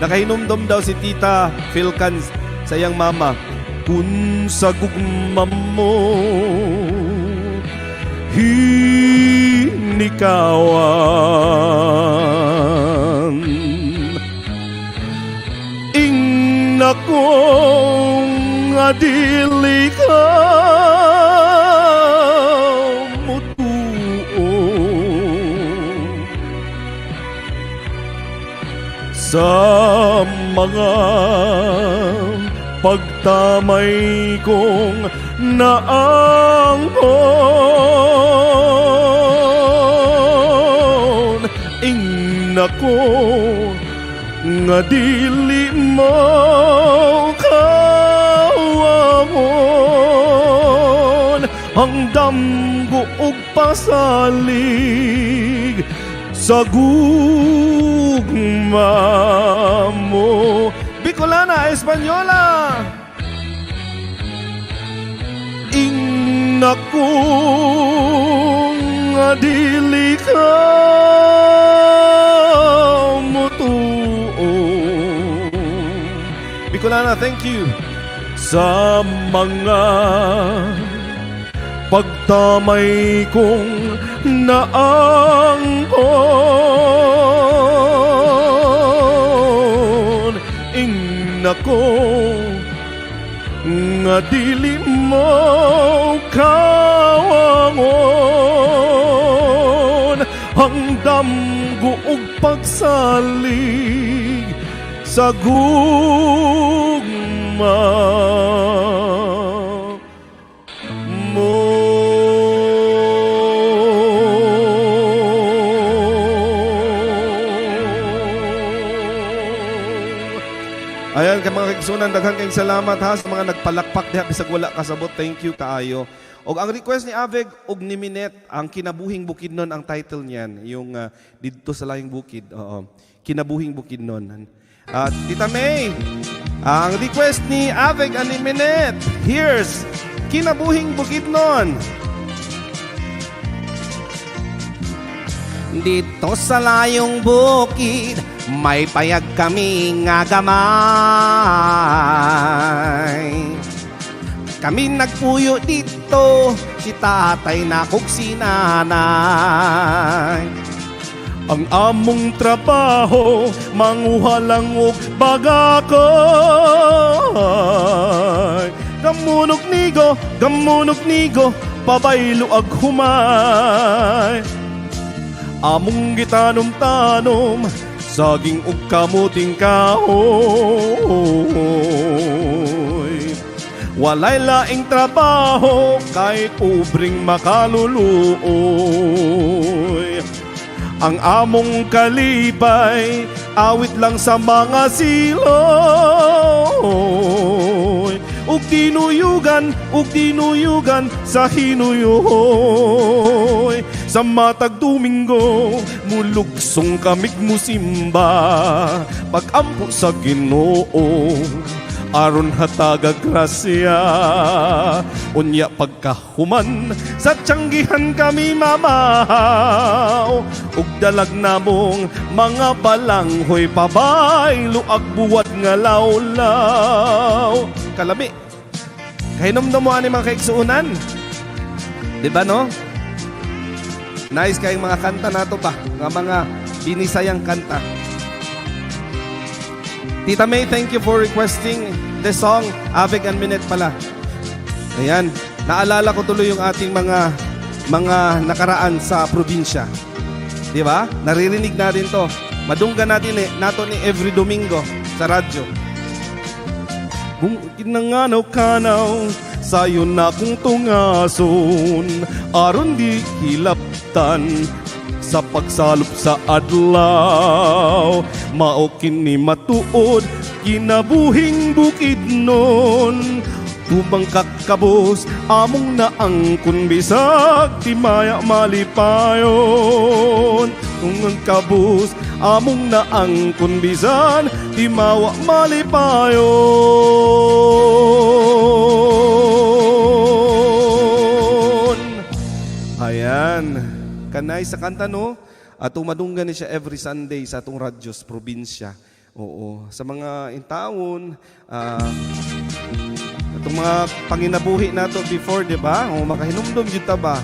Nakahinumdom daw si Tita Philcan sa iyang mama, kun sa gugma mo hinikawan. Ingna ko nga dili ka sa mga pagtamay kong naanghon. Ingna ko nga dili mo kawangon, ang damgo ug pasalig sa gugma mo. Bicolana, Espanyola. Ingna ko nga dili ka mutuo. Bicolana, thank you. Sa mga pagtamay kong naanghon. Ingna ko nga dili mo kawangon, ang damgo ug pagsalig sa gugma mo. Ayan, ka mga kaigsuunan, daghang kayong salamat ha sa mga nagpalakpak diha bisag wala kasabot. Thank you kaayo. Og ang request ni Avig og ni Minette, ang Kinabuhing Bukidnon ang title niyan, yung dito sa Laing Bukid. Oo. Kinabuhing Bukidnon. Tita May, ang request ni Avig and ni Minette, here's Kinabuhing Bukidnon. Dito sa layong bukid, may payag kami nga gamay. Kami nagpuyo dito, si tatay na kog si nanay. Ang among trabaho, manguha lang og bagakay. gamunok nigo, pabaylo ag humay. Among gitanom-tanom, saging ug kamuting kahoy. Walay laing trabaho, kay ubring makaluluoy. Ang among kalibay, awit lang sa mga siloy. Ug dinuyugan sa hinuyoy. Sa matag Domingo, mulugsong kamig musimba, pag-ampo sa Ginoo, aron hataga grasya. Unya pagkahuman, sa tiyanggihan kami mamaw, ug dalag namong mga balanghoy, pabaylo ag buwat nga lawlaw. Kalami, kahinumdom mo ani mga kaigsuunan, diba no? Nice kayong mga kanta nato ba, nga mga binisayang kanta. Tita May, thank you for requesting the song Avig and Minute pala. Ayan, naalala ko tuloy yung ating mga nakaraan sa probinsya. Di ba? Naririnig natin to. Madunggan natin nato ni every Domingo sa radyo. Kung kinanganaw-kanaw, sayo na kung tungason, aron di hilaptan sa pagsalop sa adlaw. Mao kini matuod, kinabuhing bukid nun. Tubang kakabos, among naangkon bisag, di maya malipayon. Tubang kabos, among naangkon bisan, di mawa malipayon. Ayan, kanay sa kanta no? At umadunggan ni siya every Sunday sa atong radyos, probinsya. Oo, sa mga intawon, itong mga panginabuhi nato before, di ba? O makahinumdom yun ta ba?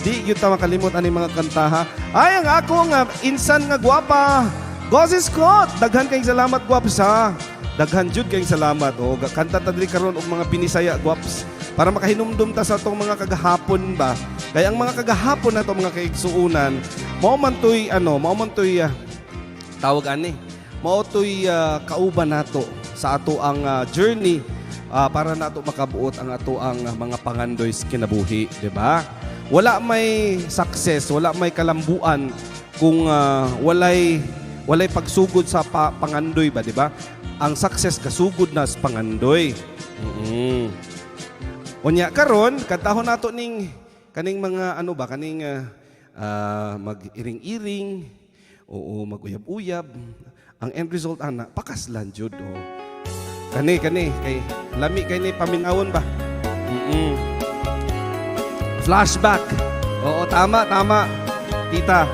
Di yun ta makalimot ani mga kantaha. Ay, ang ako nga insan nga gwapa, Gosi Scott, daghan kayong salamat gwaps ha. Daghan jud kayong salamat. O kanta ta diri karon og mga binisaya gwaps para makahinumdom ta sa atong mga kagahapon ba. Kaya ang mga kagahapon na to, mga kaigsuunan, mao man toy tawag ani, mao toy kauban nato sa ato ang journey para nato makabuot ang ato ang mga pangandoy sa kinabuhi, di ba? Wala may success, wala may kalambuan kung walay pagsugod sa pangandoy ba, di ba? Ang success kasugod na sa pangandoy. Unya karon kadtahon nato ning kaning mga mag-iring-iring, oo, mag-uyab-uyab. Ang end result ana pakaslan jud o. Kani kay lami kay ni paminawon ba? Flashback. Oo, tama tita.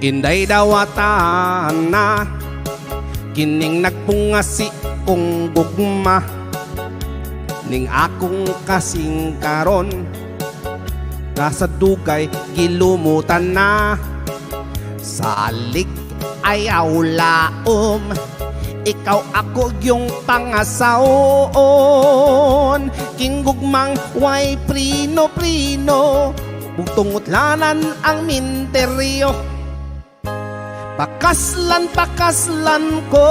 Inday dawatan na kining nagpungasi kong gugma ning akong kasing karon nasa dugay gilumutan na sa alik ayaw laom ikaw ako yung pangasawon king gugmang way prino bugtungutlanan ang minteryo. Pakaslan ko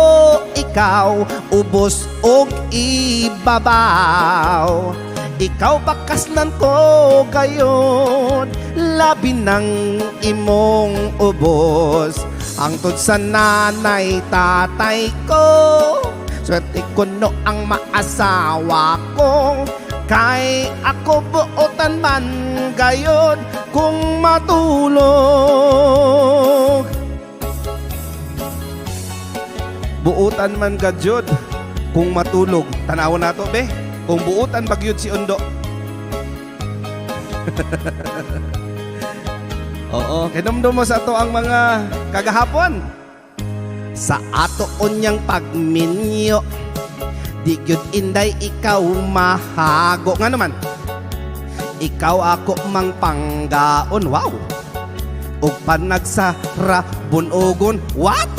ikaw, ubos og ibabaw. Ikaw pakaslan ko gayon, labi ng imong ubos. Hangtod sa nanay tatay ko, swerte ko no ang maasawa ko. Kay ako buotan man gayon kung matulog. Buutan man gadyod kung matulog. Tanawon nato be, kung buutan bagyod si Undo. Oo, kinumdum mo sa ato ang mga kagahapon. Sa ato onyang pagminyo, di gyud inday ikaw mahago. Nga naman, ikaw ako mang panggaon. Wow! Ug panagsara bunogon. What?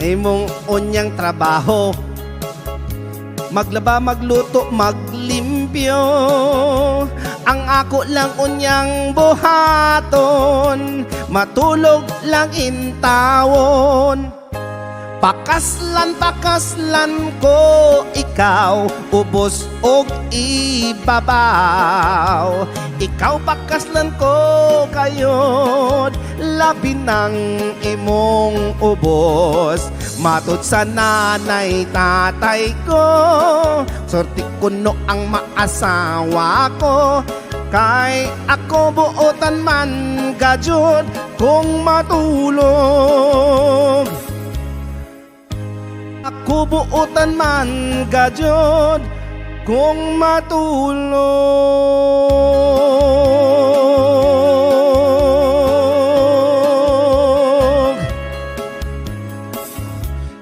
imong unyang trabaho. Maglaba, magluto, maglimpyo, ang ako lang unyang buhaton, matulog lang intawon. Pakaslan ko ikaw, ubos og ibabaw. Ikaw pakaslan ko kayod, labi ng imong ubos. Matod sa nanay tatay ko, sorti kuno ang maasawa ko. Kay ako buotan man gajud kung matulog. Ako buotan man gajud kung matulog.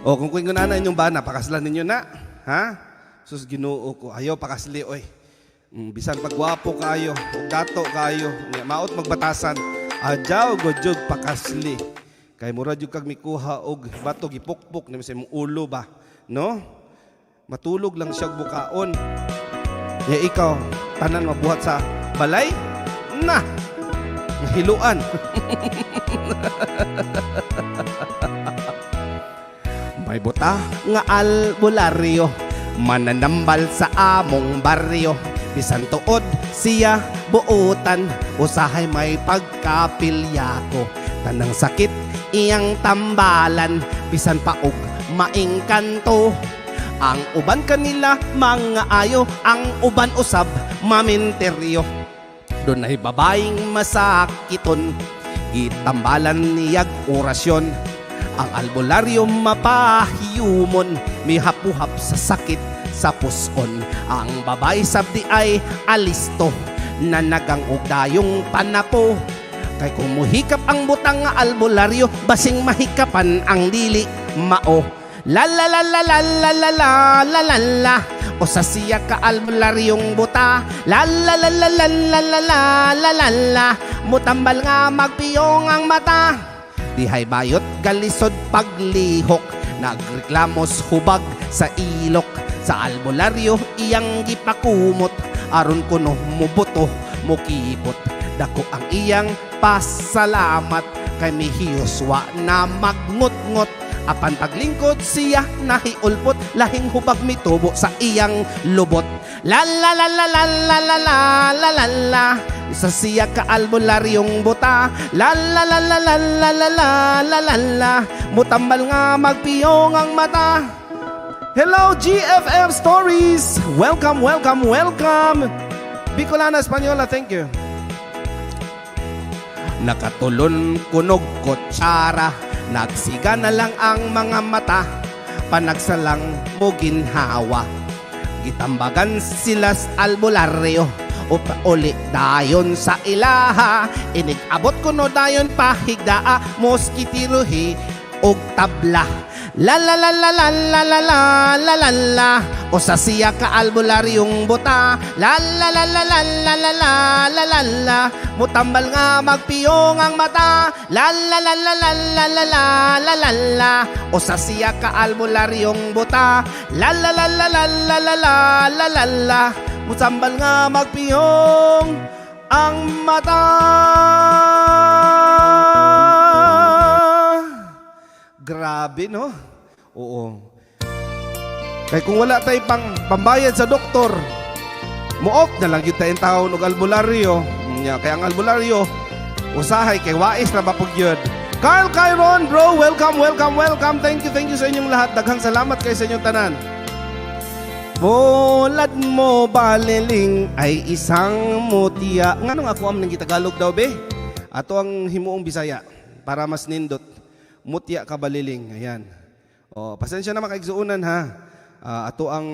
O kung na inyong bana, pakaslan ninyo na. Ha? Sus Ginoo ko, ayaw pakasli oy. Bisan pagwapo kayo, dato kayo, maot magbatasan. Adyaw godyog pakasli. Kay mura jud kag mikuha og bato gipukpok na sa imong ulo ba, no? Matulog lang siya bukaon. Ya ikaw tanan mabuhat sa balay na hiluan. May buta nga albularyo, mananambal sa among baryo. Bisan tuod siya buutan, usahay may pagkapilya ko. Tanang sakit iyang tambalan, bisan paog maing kanto. Ang uban kanila mga ayo, ang uban usab maminteryo. Doon ay babaeng masakiton, gitambalan niyag orasyon. Ang albularyo mapahiyumon, mihapuhap sa sakit sa puson. Ang babay sabdi ay alisto, na nagang dayong panapo. Kay kung muhikap ang butang nga albularyo, basing mahikapan ang dili mao. La la la la la la la la la la la, o sa siya ka albularyong buta. La la la la la la la la la la la, mutambal nga magpiyong ang mata. Dihay bayot galisod paglihok, nagreklamos hubag sa ilok. Sa albularyo iyang gipakumot, aron kuno mubuto mukipot. Dako ang iyang pasalamat, kay mihiyoswa na magngot-ngot. Apan paglingkod siya nahiulpot, lahing hubag mitubo sa iyang lubot. La la la la la la la la la la la, sa siya ka albularyong buta. La la la la la la la la la la la, mutambal nga magpiyong ang mata. Hello GFM Stories! Welcome, welcome, welcome! Bicolana Española, thank you. Nakatulon kunog kutsara, nagsiga na lang ang mga mata, panagsalang mo ginhawa. Gitambagan sila sa albularyo, uli dayon sa ilaha. Inigabot kuno dayon pahigdaa, moskitiruhi og tabla. La la la la la la la la la la la, o sa siya ka albularyong buta. La la la la la la la la la la la, mutambal nga magpiyong ang mata. La la la la la la la la la la la, o sa siya ka albularyong buta. La la la la la la la la la la la, mutambal nga magpiyong ang mata. Grabe, no? Oo. Kaya kung wala tayo pambayad sa doktor, muok na lang yun tayong taon ng albularyo. Kaya ang albularyo, usahay kay wais na mapugyod. Carl Kyron, bro, welcome, welcome, welcome. Thank you sa inyong lahat. Daghang salamat kayo sa inyong tanan. Bulad mo baliling ay isang mutya. Nga nung ako ng Tagalog daw, be? Ato ang himuong Bisaya para mas nindot. Mutya ka baliling. Ayan. O, pasensya na makaigsuunan ha. Ato ang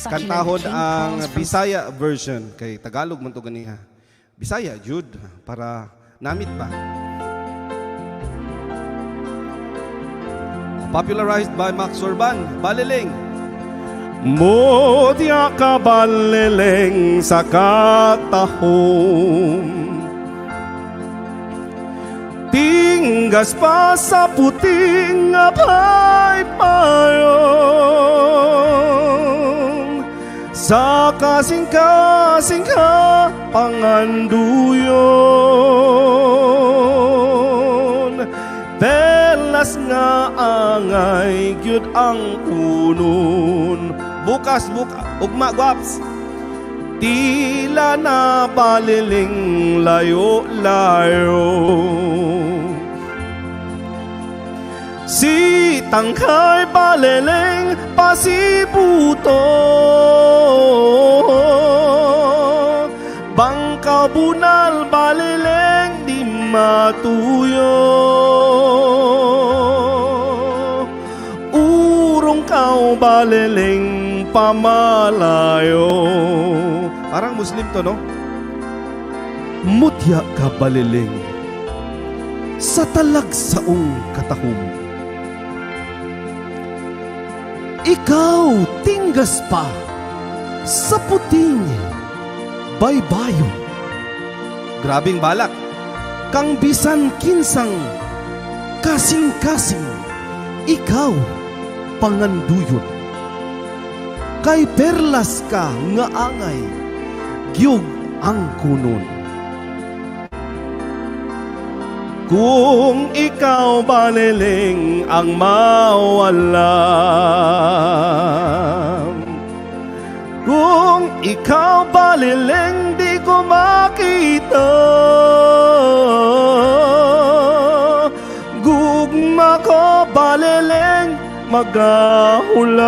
kantahon ang Bisaya version. Kay Tagalog man to ganiha. Bisaya, Jude. Para namit pa. Popularized by Max Urban. Baliling. Mutya ka baliling sa katahom, ting tinggas pa sa puting nga paypayon, sa kasing-kasing ka panganduyon. Pelas nga angay gyud ang punon. Bukas ugma gwaps. Tila na baliling layo-layo, si tangkay baliling pasibuto, bangkaw bunal baliling di matuyo, urong kaw baliling pamalayo. Parang Muslim to, no? Mutya ka baliling sa talagsaong katahum, ikaw tinggas pa sa puting baybayon. Grabing balak, kang bisan kinsang kasing-kasing, ikaw panganduyon. Kay perlas ka nga angay, gyug ang kunon. Kung ikaw baliling ang mawalam, kung ikaw baliling di ko makita, gugma ko baliling magahulan,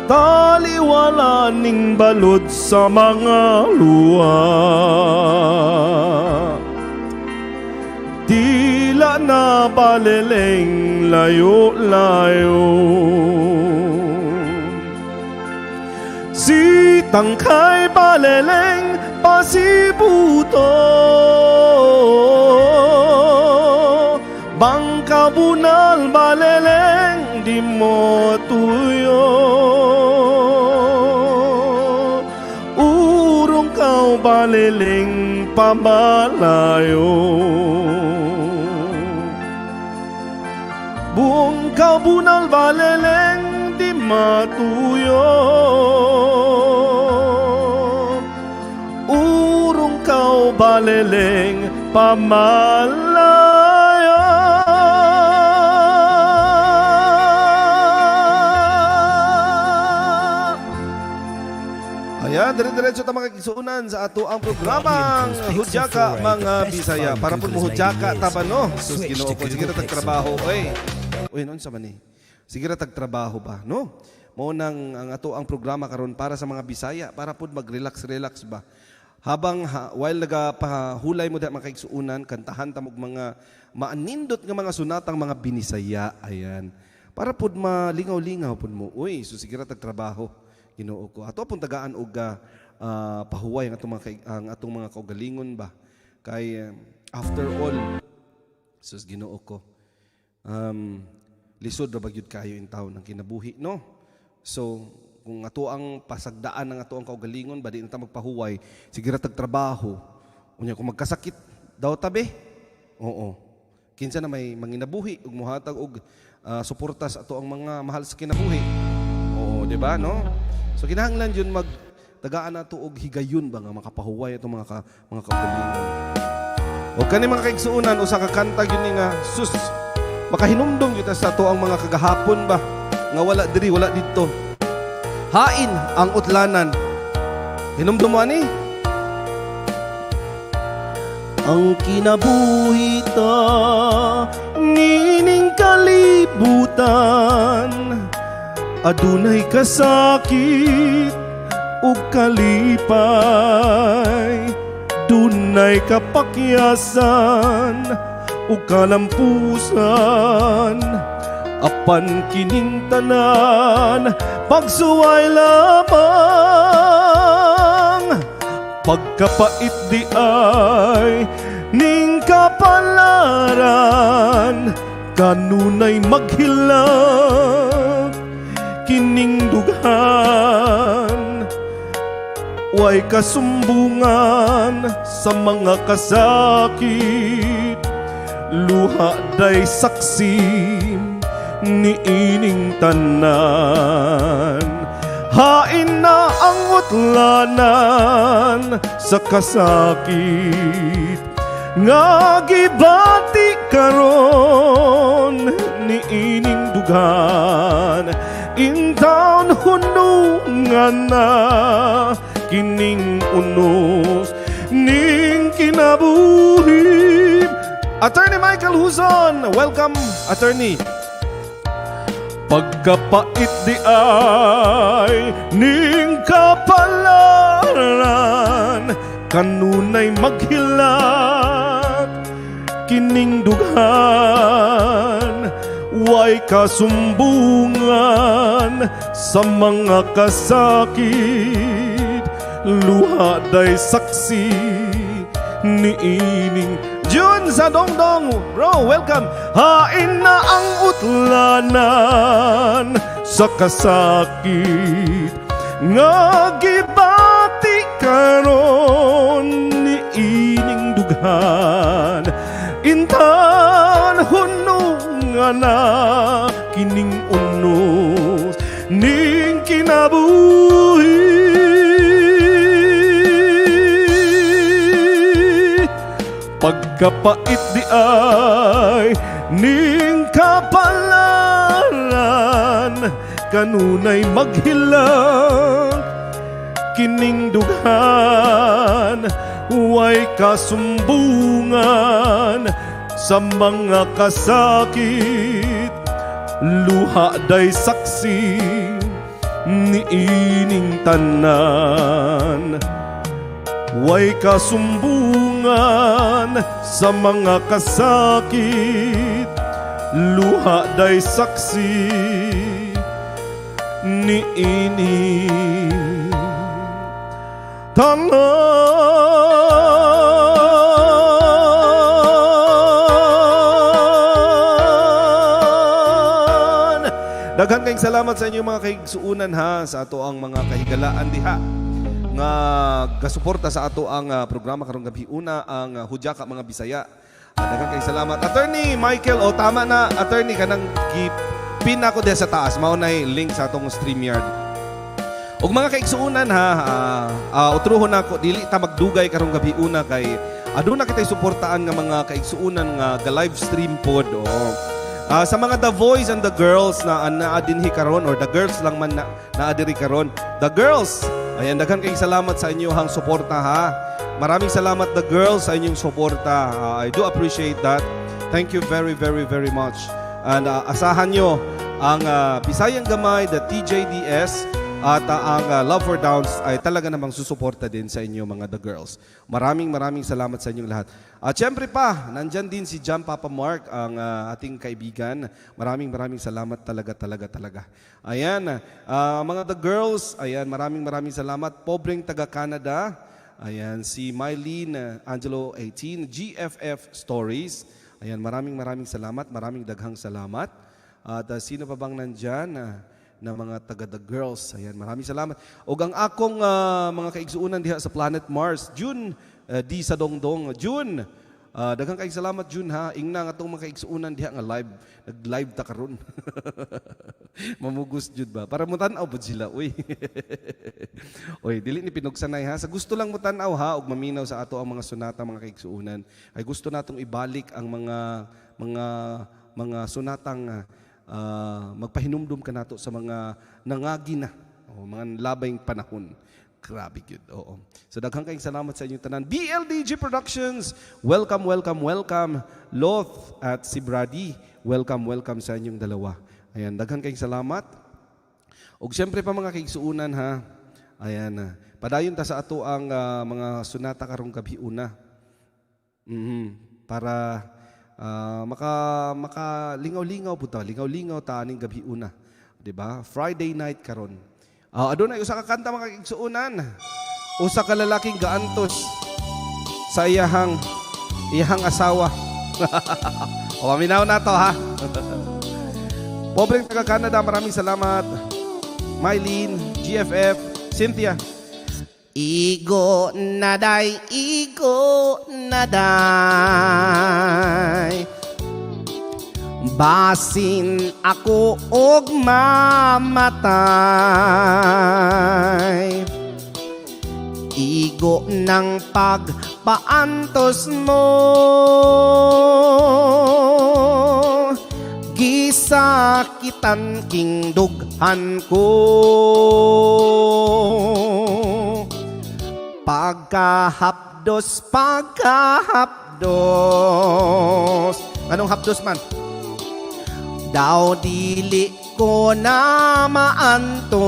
taliwala ning balod sa mga luwa, tila na baliling layo-layo, si tangkay baliling pasibuto, bangka bunal baleleng di mo tuyo, urong kaw baleleng pamalayo, buong kaw bunal baleleng di matuyo, urong kaw baleleng pamalayo. Ayan, dire-diretso ta mga kaigsuunan sa ato ang programang Hudyaka Mga Bisaya. Para po mo hudyaka taba, no? Sus, Ginoo ko, sige na tagtrabaho. Uy, noon sa mani. Sige na tagtrabaho ba, no? Mao nang ang ato ang programa karon para sa mga Bisaya, para po mag-relax ba. Habang while nagapahulay mo da mga kaigsuunan, kantahan ta og mga maanindot nga mga sonatang mga binisaya. Ayan. Para po malingaw-lingaw po mo. Uy, so sige na tagtrabaho. Ginoo ko. Ato pong tagaan og pahuway ang atong mga kaugalingon ba. Kay after all, sus Ginoo ko. Lisod ra bagyud kayo in taon ng kinabuhi, no? So kung ato ang pasagdaan ng ato ang kaugalingon ba di na ta magpahuway, sige ra tagtrabaho. Unya kung magkasakit daw tabi. Oo. Kinsa na may manginabuhi ug mohatag og suportas ato ang mga mahal sa kinabuhi. Oo, di ba, no? So kinahanglan yun magtagaan nato og higayon ba nga makapahuway atong mga kaugalingon. O kani mga kaigsuunan usa ka kanta gyud ni nga sus makahinumdom gyud sa ato ang mga kagahapon ba nga wala diri wala didto. Hain ang utlanan. Hinumdum mo ani? Ang kinabuhi ta nining kalibutan, adunay kasakit ug kalipay, dunay kapakyasan ug kalampusan, apan kining tanan pagsuway lamang, pagkapait di ay ning kapalaran, kanunay maghilak kining dughan, Way kasumbungan sa mga kasakit, luha day saksi ni ining tanan. Hain na ang utlanan sa kasakit, nga gibati karon ni ining dugan. In town hunungan na kining unos ning kinabuhi. Attorney Michael Huzon, welcome, attorney. Pagkapait di ay ning kapalaran, kanunay maghilat kining dughan. Way kasumbungan sa mga kasakit, luha day saksi ni ining Jun sa Dongdong. Bro, welcome. Hain na ang utlanan sa kasakit, nga gibati karon ni ining dughan. Intan hunungan na kining unos ning kinabuhi. Pagkapait di ay ning kapalaran, kanunay maghilang kining dughan. Way kasumbungan sa mga kasakit, luha day saksi ni ining tanan. Way kasumbungan sa mga kasakit, luha day saksi ni ining tanan. Daghan kayong salamat sa inyo mga kaigsuunan ha, sa ato ang mga kahigalaan diha nga gasuporta sa ato ang programa karong gabi una ang Hudyaka Mga Bisaya. Daghan kayong salamat. Attorney Michael, o tama na attorney kanang pin ako diha sa taas, mao nay link sa atong StreamYard. Og mga kaigsuunan ha, utruhon nako dili ta magdugay karong gabi una kay aduna kitay suportaan nga mga kaigsuunan nga ga live stream pod. Sa mga The Voice and the Girls na naadinhi karon, or the girls lang man naadiri karon. The girls, ayan, daghan kayong salamat sa inyong suporta ha. Maraming salamat the girls sa inyong suporta. I do appreciate that. Thank you very, very, very much. And asahan nyo ang Bisayang Gamay, the TJDS, at ang Love for Downs ay talaga namang susuporta din sa inyo mga the girls. Maraming salamat sa inyong lahat. At syempre pa, nandyan din si John Papa Mark, ang ating kaibigan. Maraming salamat talaga. Ayan, mga the girls, ayan, maraming salamat. Pobreng taga Canada, ayan, si Mylene Angelo 18, GFF Stories. Ayan, maraming salamat, maraming daghang salamat. At sino pa bang nandyan na mga taga-The Girls. Ayan, maraming salamat. O ang akong mga kaigsuunan diha sa Planet Mars, June, di sa Dongdong. June, daghang kaig salamat June ha. Ingna nga itong mga kaigsuunan diha nga live. Nag-live ta karon. Mamugos Jud ba? Para mo tanaw po sila, uy. Uy, dili ni pinugsanay ha. Sa gusto lang mo tanaw ha, og maminaw sa ato ang mga sonata, mga kaigsuunan. Ay gusto natong ibalik ang mga sonatang magpahinumdom ka nato sa mga nangagi na, mga labayng panahon. Grabe yun. Oo. So daghang kayong salamat sa inyong tanan. BLDG Productions, welcome. Loth at si Brady, welcome sa inyong dalawa. Ayan, daghang kayong salamat. Og siyempre pa mga kaigsuunan ha. Ayan, padayon ta sa ato ang mga sonata karong gabi una. Para maka-lingaw-lingaw po ta. Lingaw-lingaw ta aning gabi una. Diba? Friday night karon. Adunay usa ka kanta mga kaigsuunan. Usa ka lalaking gaantos sa iyahang asawa. Paminaw na to ha. Pobreng taga Canada, maraming salamat. Mylene, GFF, Cynthia. Igo naday, basin ako og mamatay. Igo ng pagpaantos mo, gisakitan king dughan ko. Pagkahapdos. Anong hapdos man? Daw dili ko na maantos.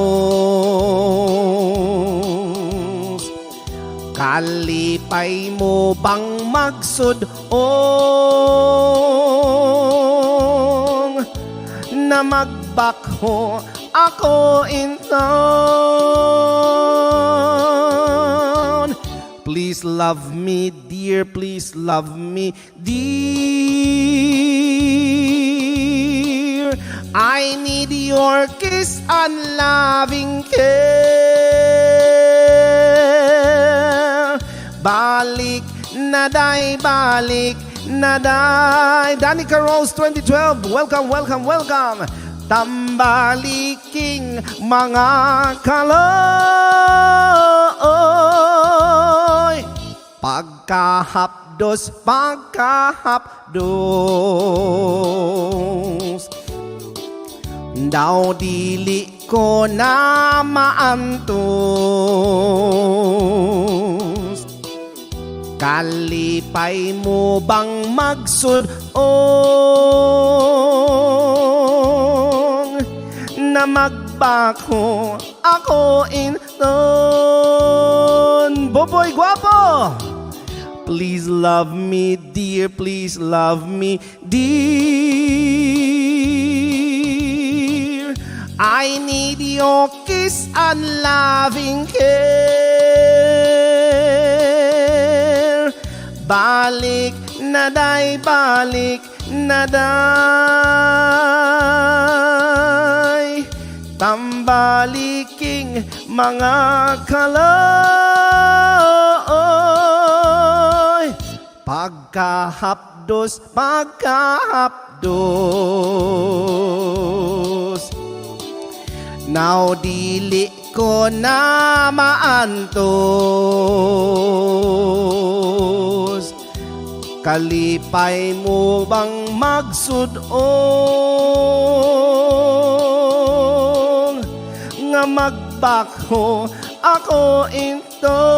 Kalipay mo bang magsudong na magbakho ako in town? Please love me, dear, please love me, dear. I need your kiss and loving care. Balik na day, Danica Rose 2012, welcome. Tambaliking mga kaloy, pagkahapdos. Daw dili ko na maantos. Kalipay mo bang magsudong na magbako ako in town? Boboy Guapo, please love me, dear, please love me, dear. I need your kiss and loving care. Balik na day, tambaliking mga kaloy, pagkahapdos. Now dili ko na maantos. Kalipay mo bang magsudong nga magbakho ako in town?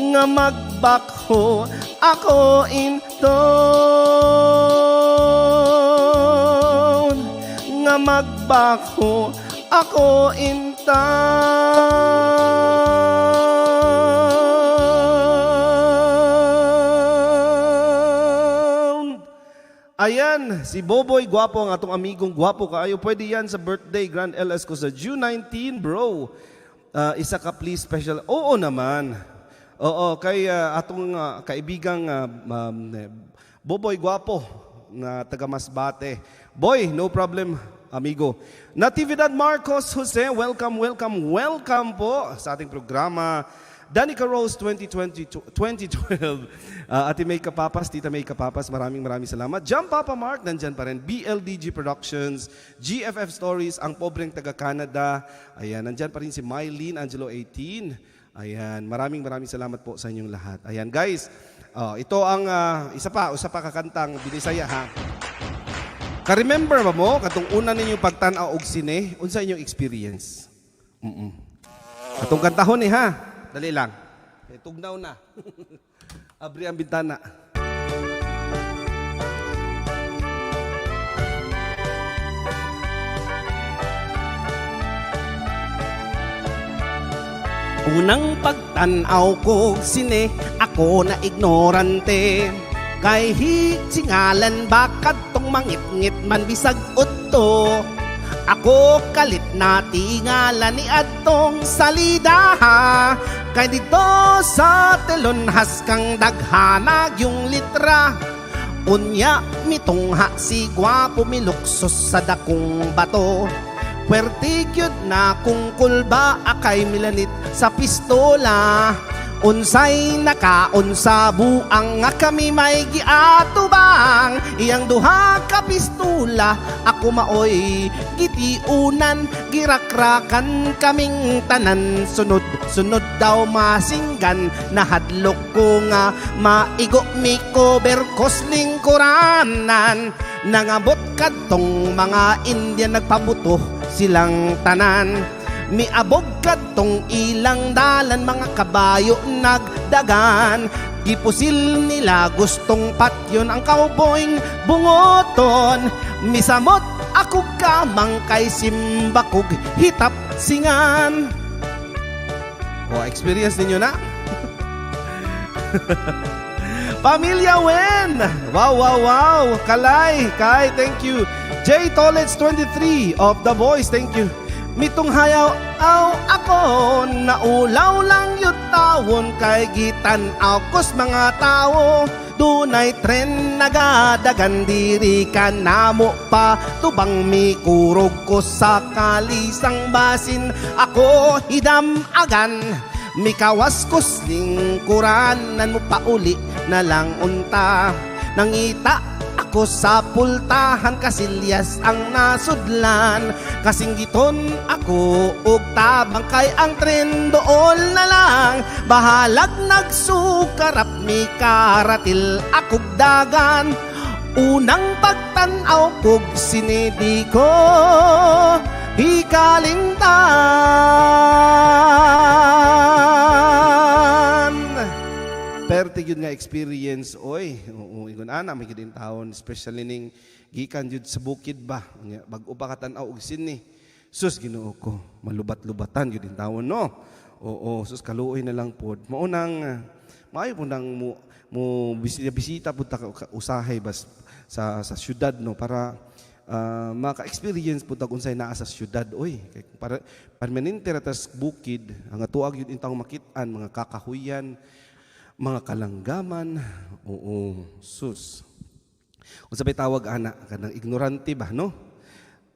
Nga magbakho ako in town. Nga magbakho ako in town. Ayan, si Boboy Guapo, ang atong amigong guwapo kaayo. Pwede yan sa birthday Grand LS ko sa June 19, bro. Isa ka please special. Oo naman. Oo, kay atong kaibigang Boboy Guapo na taga Masbate. Boy, no problem, amigo. Natividad Marcos Jose, welcome po sa ating programa. Danica Rose 2012. Ate May Kapapas, Tita May Kapapas, maraming salamat. Jam Papa Mark, nandyan pa rin. BLDG Productions, GFF Stories, ang pobreng taga-Canada. Ayan, nandyan pa rin si Mylene Angelo 18. Ayan, maraming salamat po sa inyong lahat. Ayan, guys, ito ang isa pa kakantang Binisaya, ha? Ka-remember ba mo, katong una ninyong pagtanaw og sine, unsa inyong experience? Katong kantahon ha? Dali lang. Tugnaw na. Abri ang bintana. Unang pagtanaw ko sine, ako na ignorante. Kay hitsingalan bakad tong mangit-ngit man bisag utto. Ako kalit na tingalan ni adtong salida, kay dito sa telonhas kang daghanag yung litra. Unya mitungha si gwapo miluksos sa dakong bato. Puwerte gyud na kung kulba akay milanit sa pistola. Unsay nakaunsa buang nga kami may giatubang. Iyang duha ka pistula ako maoy gitiunan. Girakrakan kaming tanan, sunod daw masinggan. Nahadlok ko nga maigo mi cover kosling kuranan. Nangabot kadtong mga Indian nagpabuto silang tanan. Miabog kadtong ilang dalan, mga kabayo nagdagan. Gipusil nila gustong patyon ang cowboyng bungoton. Misamot ako kamang kay simbakog hitap singan. O, experience ninyo na? Pamilya Wen! Wow! Kalay, thank you. J. Tollets 23 of The Voice, thank you. Mitong hayaw ako, naulaw lang yung tawon. Kay gitan-aw kos mga tao, dunay tren nagadagan. Diri ka namo pa tubang mikurog ko sa kalisang basin. Ako hidam-agan, mikawas kos lingkuranan mo pa uli na lang unta. Nangita ako sa pultahan, kasilyas ang nasudlan. Kasinggiton ako og tabang, kay ang tren dool na lang. Bahalag nagsukarap mi karatil akog dagan. Unang pagtanaw kog sinidi ko hikalingtan. Perte yun nga experience, oy, ingon ana may gidin taon, especially ning gikan jud sa bukid ba, bag-o pa katanaw og sini. Sus, Ginoo ko, malubat-lubatan gidin taon, no? Oo, sus kaluoy na lang pod. Mao nang maayo po nang mo bisita pud ta usahay bas sa syudad, no, para maka-experience po ta unsay naa sa syudad, oy. Kay para permanente ra tas bukid, ang atuag yun intang makit-an mga kakahuyan, mga kalanggaman, oo, sus. Kung sabay tawag ana, kanang ignorante ba, no?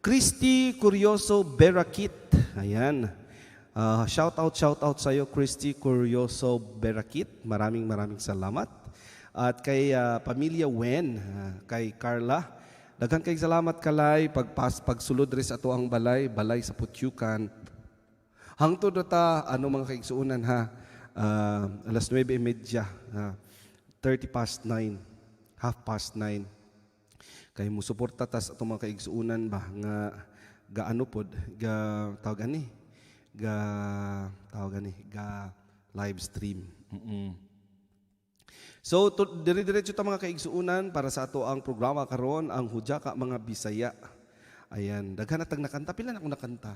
Christy Curioso Berakit, ayan. Shout out sa iyo, Christy Curioso Berakit. Maraming salamat. At kay Pamilya Wen, kay Carla, daghan kay salamat kalay pagsulod rin sa ato ang balay sa Putyukan. Hangtod ta mga kaigsuunan ha. Alas 9:30, 9:30, 9:30. Kay mo suporta tas ato mga kaigsuunan ba nga gaano pod tawag live stream. So dire-diretso ta mga kaigsuunan para sa ato ang programa karon, ang Hudyaka Mga Bisaya. Ayan, daghan natag nakanta, pila na akong nakanta.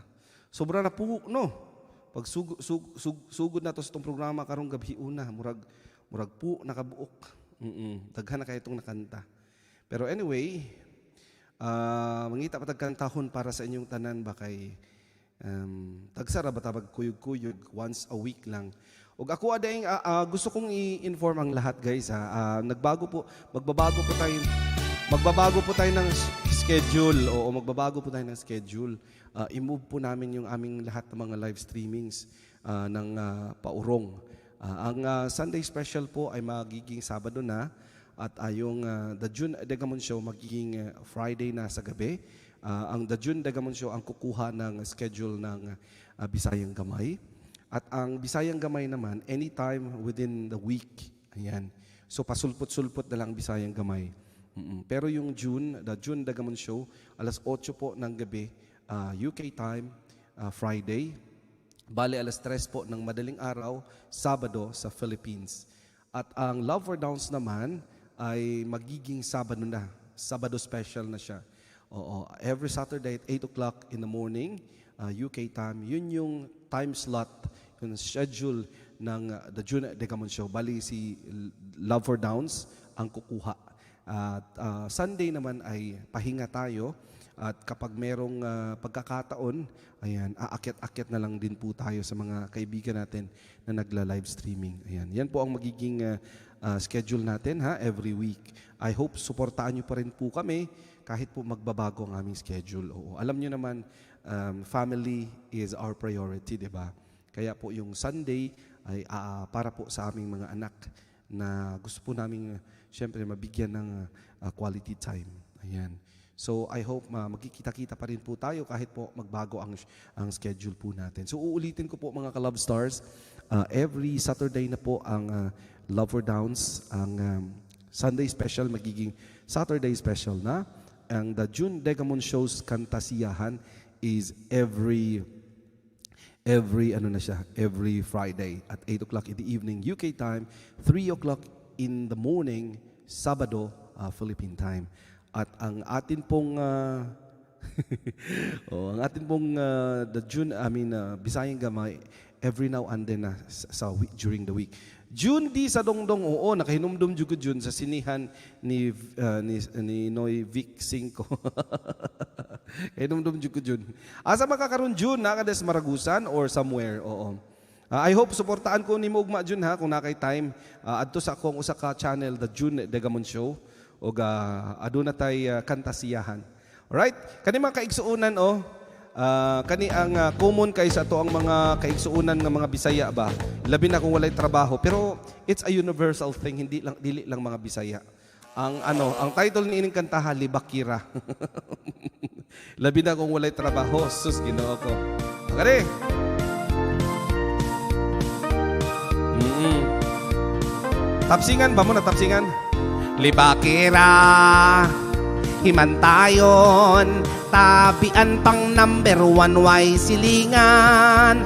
Sobra na puhok, no? Pag sugod na to sa itong programa karong gabhiuna, murag po nakabuok. Daghan na kayo itong nakanta. Pero anyway, mangita patagkantahon para sa inyong tanan ba kay tagsara ba tabag kuyog-kuyog once a week lang. Og ako adayng gusto kong i-inform ang lahat guys. Magbabago po tayo ng schedule. Oo, magbabago po tayo ng schedule. I-move po namin yung aming lahat ng mga live streamings ng paurong. Ang Sunday special po ay magiging Sabado na at yung The June Degamon Show magiging Friday na sa gabi. Ang The June Degamon Show ang kukuha ng schedule ng Bisayang Gamay. At ang Bisayang Gamay naman, anytime within the week. Ayan. So pasulpot-sulpot na lang Bisayang Gamay. Pero yung The June Degamon Show, alas 8 po ng gabi, UK time, Friday. Bale, alas 3 po ng madaling araw, Sabado sa Philippines. At ang Love for Downs naman ay magiging Sabado na. Sabado special na siya. Oo, every Saturday at 8 o'clock in the morning, UK time. Yun yung time slot, yung schedule ng The June Degamon Show. Bali, si Love for Downs ang kukuha. At Sunday naman ay pahinga tayo. At kapag merong pagkakataon, ayan, aakyat-akyat na lang din po tayo sa mga kaibigan natin na nagla-live streaming. Ayan, yan po ang magiging schedule natin ha, every week. I hope suportaan nyo pa rin po kami kahit po magbabago ang aming schedule. Oo. Alam niyo naman, family is our priority, di ba? Kaya po yung Sunday ay para po sa aming mga anak na gusto po namin syempre mabigyan ng quality time. Ayan. So I hope magkikita-kita pa rin po tayo kahit po magbago ang schedule po natin. So uulitin ko po mga ka-Love Stars, every Saturday na po ang Love for Downs, ang Sunday special magiging Saturday special na. Ang the June Degamon Show's Kantasiyahan is every Friday at 8 o'clock in the evening UK time, 3 o'clock in the morning Sabado Philippine time. At ang atin pong the June Bisayang Gamay every now and then sa week, during the week. June di sa dongdong nakahinumdom jud June sa sinihan ni Noy Vic 5. Hinumdom jud June. Asa makakaroon June na kada sa Maragusan or somewhere. I hope suportaan ko nimo ugma June ha kung nakay time adto sa akong usa ka channel, the June Degamon Show. O aduna tay kantasiyahan. Alright? Kani mga kaigsuunan kani ang common kay sa ato ang mga kaigsuunan nga mga Bisaya ba. Labi na kung walay trabaho, pero it's a universal thing, dili lang mga Bisaya. Ang title ni ining kanta Libakira. Labi na kung walay trabaho, sus Ginoo ko. Kani. Tapsingan ba mo na tapsingan? Libakira, himantayon, tabian pang number 1 way silingan.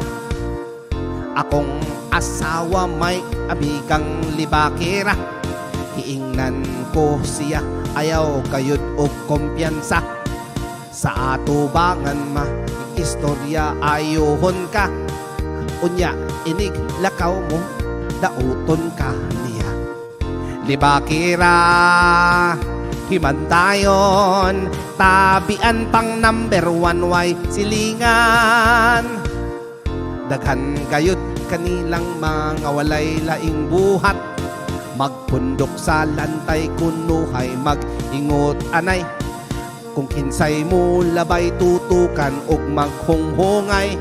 Akong asawa may abigang libakira, hiingnan ko siya, ayaw kayod o kumpiyansa. Sa atubangan istorya ayohon ka, unya inig lakaw mo, dauton ka niya. Libakira, himantayon, tabian pang number 1 way silingan. Daghan gayud kanilang mga walay laing buhat, magpundok sa lantay kunuhay mag-ingot anay. Kung kinsay mo labay tutukan ug maghunghungay,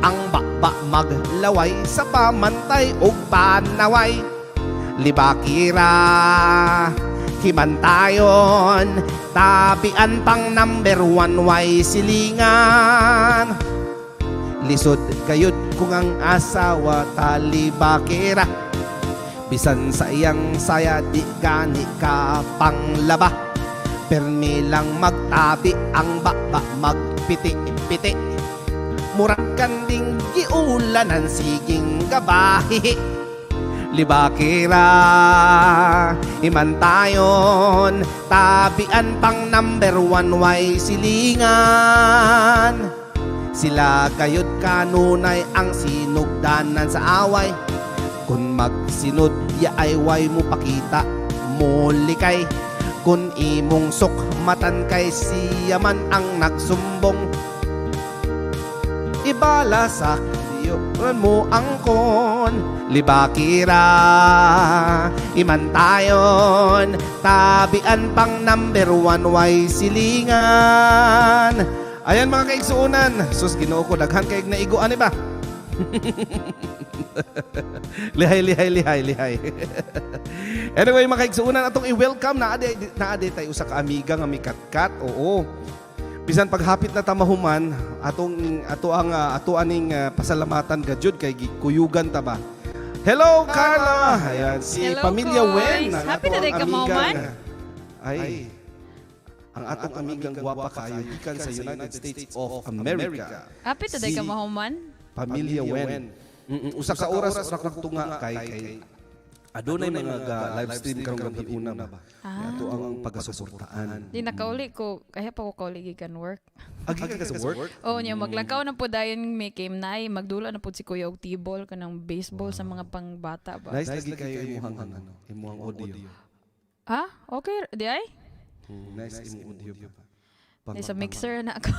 ang bakba maglaway sa pamantay ug panaway. Libakira, himantayon, tabian pang number 1 way silingan. Lisod kayod kung ang asawa talibakira, bisan sa iyang saya di gani ka panglaba. Permi lang magtabi ang bakba magpiti-piti, murag kanding giulanan siging gabahihi. Libakira, himantayon, tabian pang number 1 way silingan. Sila kayod kanunay ang sinugdanan sa away, kung magsinod yaay way mo pakita mo likay. Kung imong sukmatan kay siya man ang nagsumbong, ibala sa diyoran mo angkon. Libakira, himantayon, tabian pang number 1 way silingan. Ayan mga kaigsuunan, sus Ginoo ko daghan kay naiguan ba? Lihay. Anyway mga kaigsuunan, atong i-welcome na ade tayo usa ka amiga nga mikatkat. Oo. Bisan paghapit na tamahuman, ato aning pasalamatan gajud kay kuyugan ta ba. Hello Carla. Ayan si Hello, Pamilya Coach. Wen. Happy na day ka mauman. Ay. Ang atong amigang gwapa kayo ikan sa United States of America. Happy today ka mahuman. Pamilya Wen. Usa ka oras ra kong tunga kay adunay mga live stream karong gabi ba. Ato ang pagasuportaan. Di nakauli ko, kaya pa ko kauli gikan work. Agi ka sa work? Oo niya, maglakaw na po dayon may game na magdula na po si Kuya og tibol kanang baseball sa mga pangbata ba. Nice lagi kayo imuhang audio. Ah, okay, di ay? Nice imong audio ba. Di sa mixer na ako.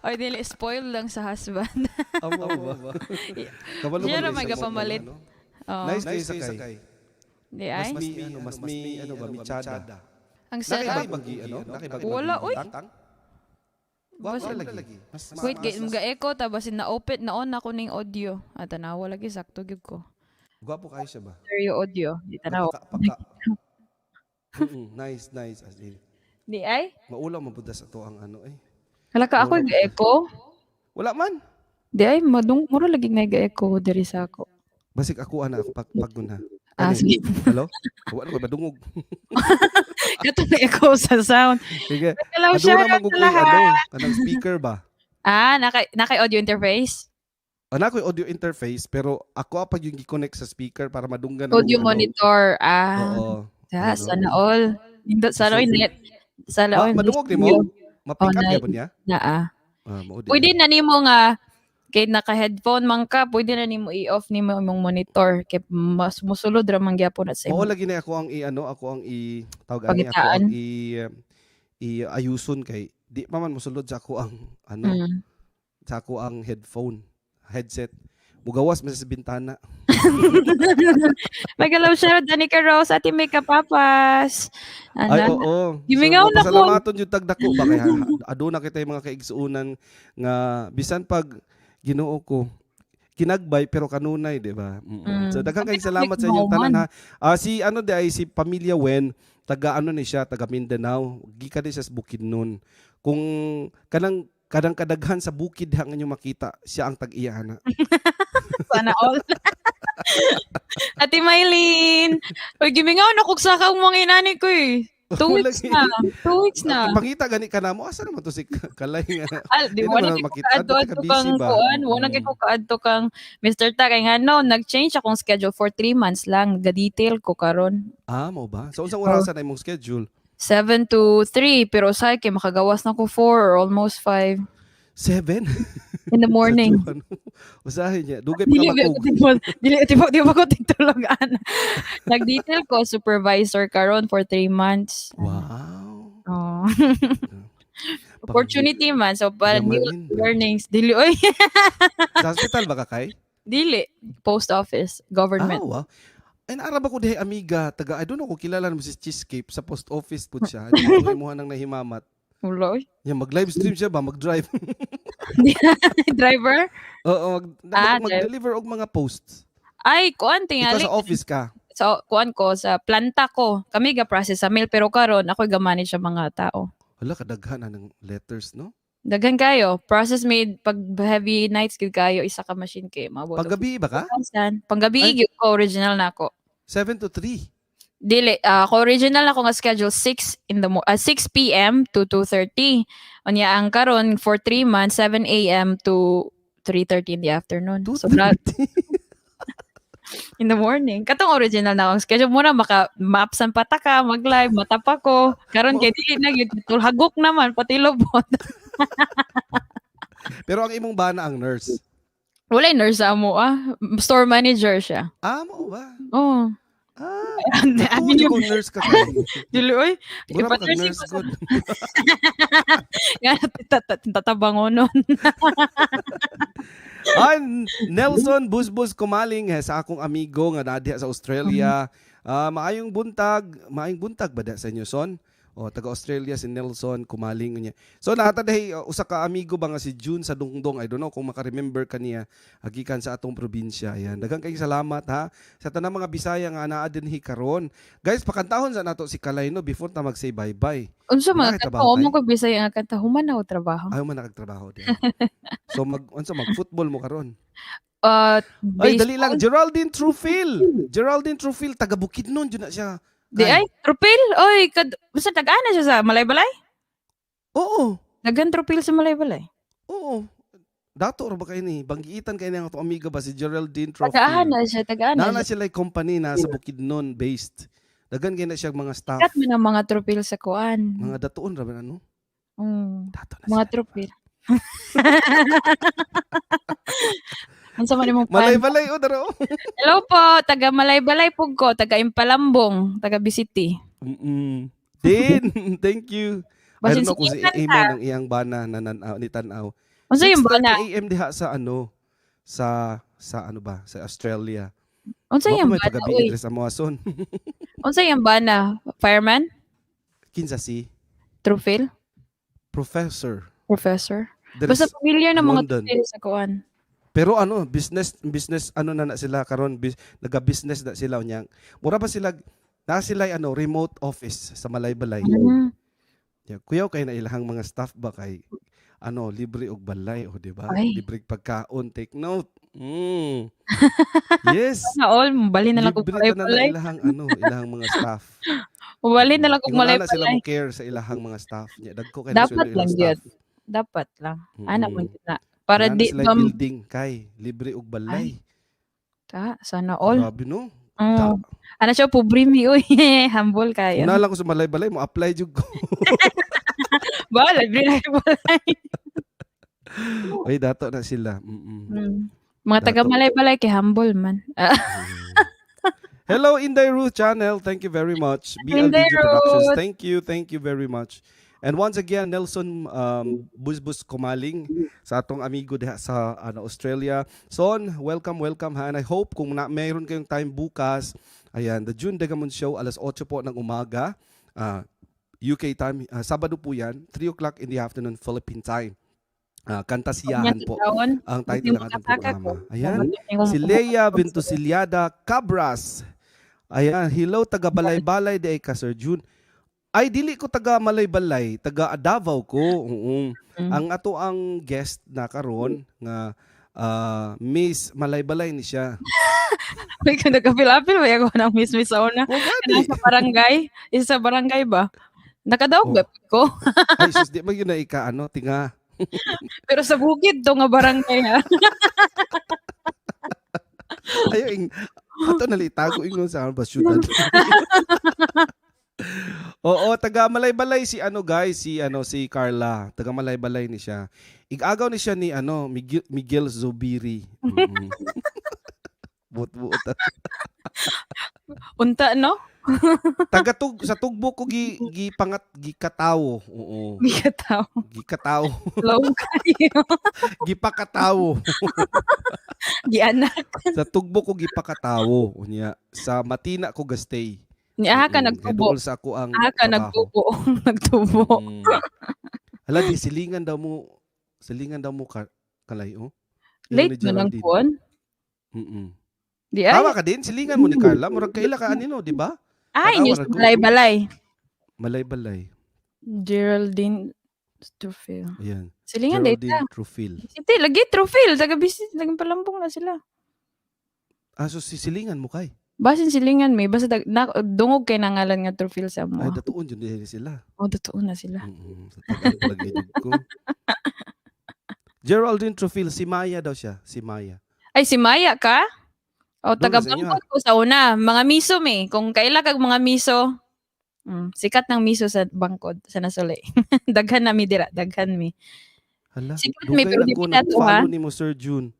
Oy, dili spoil lang sa husband. Amo ba? Diyan na may kapamalit. Nice kayo sakay. Di ay? Mas may chada. Ang setup. Nakibagi, Wala, uy. Basta Basta- lagi. Wait, mga echo tapos na-open na-on ako ning audio. At tanawa lagi sakto gyud ko. Gwapo kayo siya ba? Stereo audio. Di tanawa. Paka. Nice. As in, Di ay? maulaw mabuda sa to ang eh. Hala ka ako ga-echo. Wala man. Di ay mura lagi nga ga-echo diri sa ako. Basig ako ako paggun ha. Ah, sige. Hello? Wala ko madungog. Kato na echo sa sound. Sige. Hello, Ado shout na out sa magugoy lahat. kanang speaker ba? Naka audio interface? Ana ko audio interface pero ako pa yung gi-connect sa speaker para madunggan Audio monitor. Oo. Sana all. Nindot sana all net. Sana all. Madungog ni mo? Mapick up na- gyapon niya? Mao Pwede na nimo nga kay naka-headphone man ka, pwede na nimo i-off nimo imong monitor kay mas musulod ra man gyapon at sa Mao imo. lagi na ako ang tawag ani ako Pagitaan. ang ayuson kay di pa man mosulod sa ako ang sa ako ang headset. Mugawas man sa bintana. Magalaw shout ani ka Rose ati may kapapas. Ay oo. Gimingaw na ko. Pasalamaton yung tagdako ba kaya aduna kita yung mga kaigsuunan nga bisan pag Ginoo ko kinagbay pero kanunay, di ba? So daghang kayong salamat sa inyong tanan ha. Si si Pamilya Wen, taga ni siya, taga Mindanao. Gikan din siya sa Bukidnon. Kung kadang kadaghan sa bukid hang inyo makita, siya ang tag-iya na. Sana all. Ati Maylin. Uy, gimingaw na kung sa kang mga inani ko eh. 2 weeks na. 2 weeks na. Pangita gani ka na mo. Asa naman to si Kalay nga? Di mo na kaadto kang kuan, wala kay ko kaadto kang Mr. Ta kay ngano, nag-change akong schedule for 3 months lang. Ga-detail ko karon. Mo ba? So unsang orasan na imong schedule? 7 to 3 pero sa kay makagawas na ko 4 or almost 5 7? in the morning. Usahin niya. Dugay pa ka matug. Di ba ko tigtulogan. Nag-detail ko supervisor karon for 3 months. Wow. Oh. Opportunity man. So, new Yamanin. learnings. Dili, oy. Sa hospital ba ka kay? Dili. Post office. Government. Wow. Ay naaraba ko dihay amiga taga I don't know kung kilala mo si Cheesecake sa post office pud siya. Di ko imuha nang nahimamat. Ulo, oy. Yan mag-live stream siya ba, mag-drive. Driver? Oo, mag-deliver og mga posts. Ay, kuan Ikaw tingali. sa office ka. So, kuan ko sa planta ko. Kami ga-process sa mail pero karon ako ga-manage sa mga tao. Hala kadaghan na ng letters, no? Daghan kayo. Process made pag heavy nights gid kayo isa ka machine kay mabot. Paggabi ba ka? Panggabi gyud ko original na ako. 7 to 3. Dili, ako original ako nga schedule 6 p.m. to 2:30. Unya ang karon for 3 months 7 a.m. to 3:30 in the afternoon. So in the morning. Katong original na akong schedule muna maka-mapsan pata ka, mag-live, matapa ko. Karon kay dili na gyud hagok naman pati lubot. Pero ang imong bana ang nurse. Wala nurse amo store manager siya. Mo ba? Oh. Ako di ko nurse ka kay. Dili oy. Mura ka nurse good. Nga tatabangonon. Nelson Busbus Kumaling sa akong amigo nga nadiha sa Australia. Maayong buntag ba da sa inyo son? Taga Australia si Nelson Kumaling niya. So natadahay usa ka amigo ba nga si June sa Dungdong. I don't know kung maka-remember kaniya hagikan sa atong probinsya. Ayan, daghang kayong salamat ha sa tanang mga Bisaya nga naa dinhi karon. Guys, pakantahon sa nato si Kalay no before ta mag-say bye-bye. Unsa man Bakit kanta trabaho mo ko Bisaya nga kanta human na ko trabaho. Ayaw man nakagtrabaho diyan. So mag-football mo karon. Ay, dali lang. Geraldine Trufil, taga Bukidnon dyan na siya. Di ay, Trupil? Oy, basta tagaan na siya sa Malaybalay? Oo. Dagan Trupil sa Malaybalay? Oo. Dato ra ba kayo ni? Banggiitan kayo ng amiga ba si Geraldine Trufil? Tagaan na siya. Nana sila like company na sa Bukidnon based. Dagan kayo na siya mga staff. Sikat mo ng mga Trupil sa kuan. Mga datoon ra ba ano? Dato na Mga sila. Trupil. Ansa man imong Malaybalay o daro. Hello po, taga Malaybalay po ko, taga Impalambong, taga Bisiti. Din, thank you. I Basin don't know kung si sa Amen ang iyang bana na ni Tanaw. Unsa yung bana? 6:30 AM diha sa sa Australia. Unsa yung bana? Pagabi Uy, sa Moason. unsa yung bana? Fireman? Kinsa si Trufil? professor. Professor? There Basta is familiar na mga London. Trufil sa kuan. Pero ano, business ano na sila karon, naga-business na sila unyang. Mura pa sila na sila ano, remote office sa Malaybalay. Mm. Yeah, kuyaw kay na ilahang mga staff ba kay ano, libre og balay o di ba? Ay. Libre pagkaon, take note. Yes. Na all, bali na lang kung Libre tanan na malay-balay. ilahang mga staff. Bali na lang kung Ingon ana sila malay-balay. mo care sa ilahang mga staff. Nya dagko kay na Dapat sweldo lang ilang staff. yun. Dapat lang. Mm-mm. Ana mo na. Para Wala na di sila bam, building kay libre og balay. sana all. Grabe no. Da. Ano siya, pobre mi, uy. Humble kayo. Una lang ko sa balay-balay mo apply jud ko. Ba, libre na yung balay. Ay dato na sila. Mga taga Dato. malay-balay kay humble man. Hello Inday Ruth Channel. Thank you very much. Inday BLBG Productions. Ruth. Thank you very much. And once again, Nelson Busbus Kumaling sa atong amigo diha sa Australia. Son, welcome ha. And I hope kung mayroon kayong time bukas, ayan, the June Dagamon Show, alas 8 po ng umaga, UK time, Sabado po yan, 3 o'clock in the afternoon, Philippine time. Kantasiyahan po ang title ng ating programa. Ayan, si Leia Ventosilyada Cabras. Ayan, hello, taga Balay-Balay de ka, Sir June. Ay, dili ko taga Malay-Balay, taga Davao ko. Ang ato ang guest na karon nga Miss Malay-Balay ni siya. May kung nagka-feel-apil, may ako ng miss sa una. Sa barangay. Isa sa barangay ba? Nakadaog ba ko? Ay, sus, di ba yun na tinga. Pero sa bukid to nga barangay ha. Ayaw, ato nalitago ingon sa ba syudad. Oo, taga Malay-Balay si si Carla. Taga Malay-Balay ni siya. Igagaw ni siya ni Miguel Zubiri. Buot-buot. Unta no? Sa tugbo ko gikatawo. Oo. Gikataw. Gikatawo. Low kayo. Gipakatawo. Gianak. Sa tugbo ko gipakatawo. Unya, sa Matina ko gastay. Niya ka nagtubo. Dool sa ako ang Ka trabaho. nagtubo. Hala, di silingan daw mo kalay, oh. Late na lang kuan. Di ay. Tawa ka din, silingan mo ni Carla. Murag kaila ka anino, di ba? Ay, news balay-balay. Malay-balay. Geraldine Trufil. Ayan. Silingan data. Geraldine Trufil. Ito, lagi Trufil. Taga-business, tagang palambong na sila. So silingan mo kay? Basin silingan may. Basta dungog kay nangalan nga Trufil sa mo. Ay, datuon dyan din sila. Datuon na sila. Sa tagal palagay ko. Geraldine Trufil, si Maya daw siya. Si Maya. Ay, si Maya ka? Taga sa inyo, Bangkok ko sa una. Mga miso may. Kung kaila kag mga miso, sikat ng miso sa Bangkod, sa Nasuli. Daghan na mi dira. Daghan mi. Hala, Sikat may pero di ko pinato ha. follow ni mo, Sir June.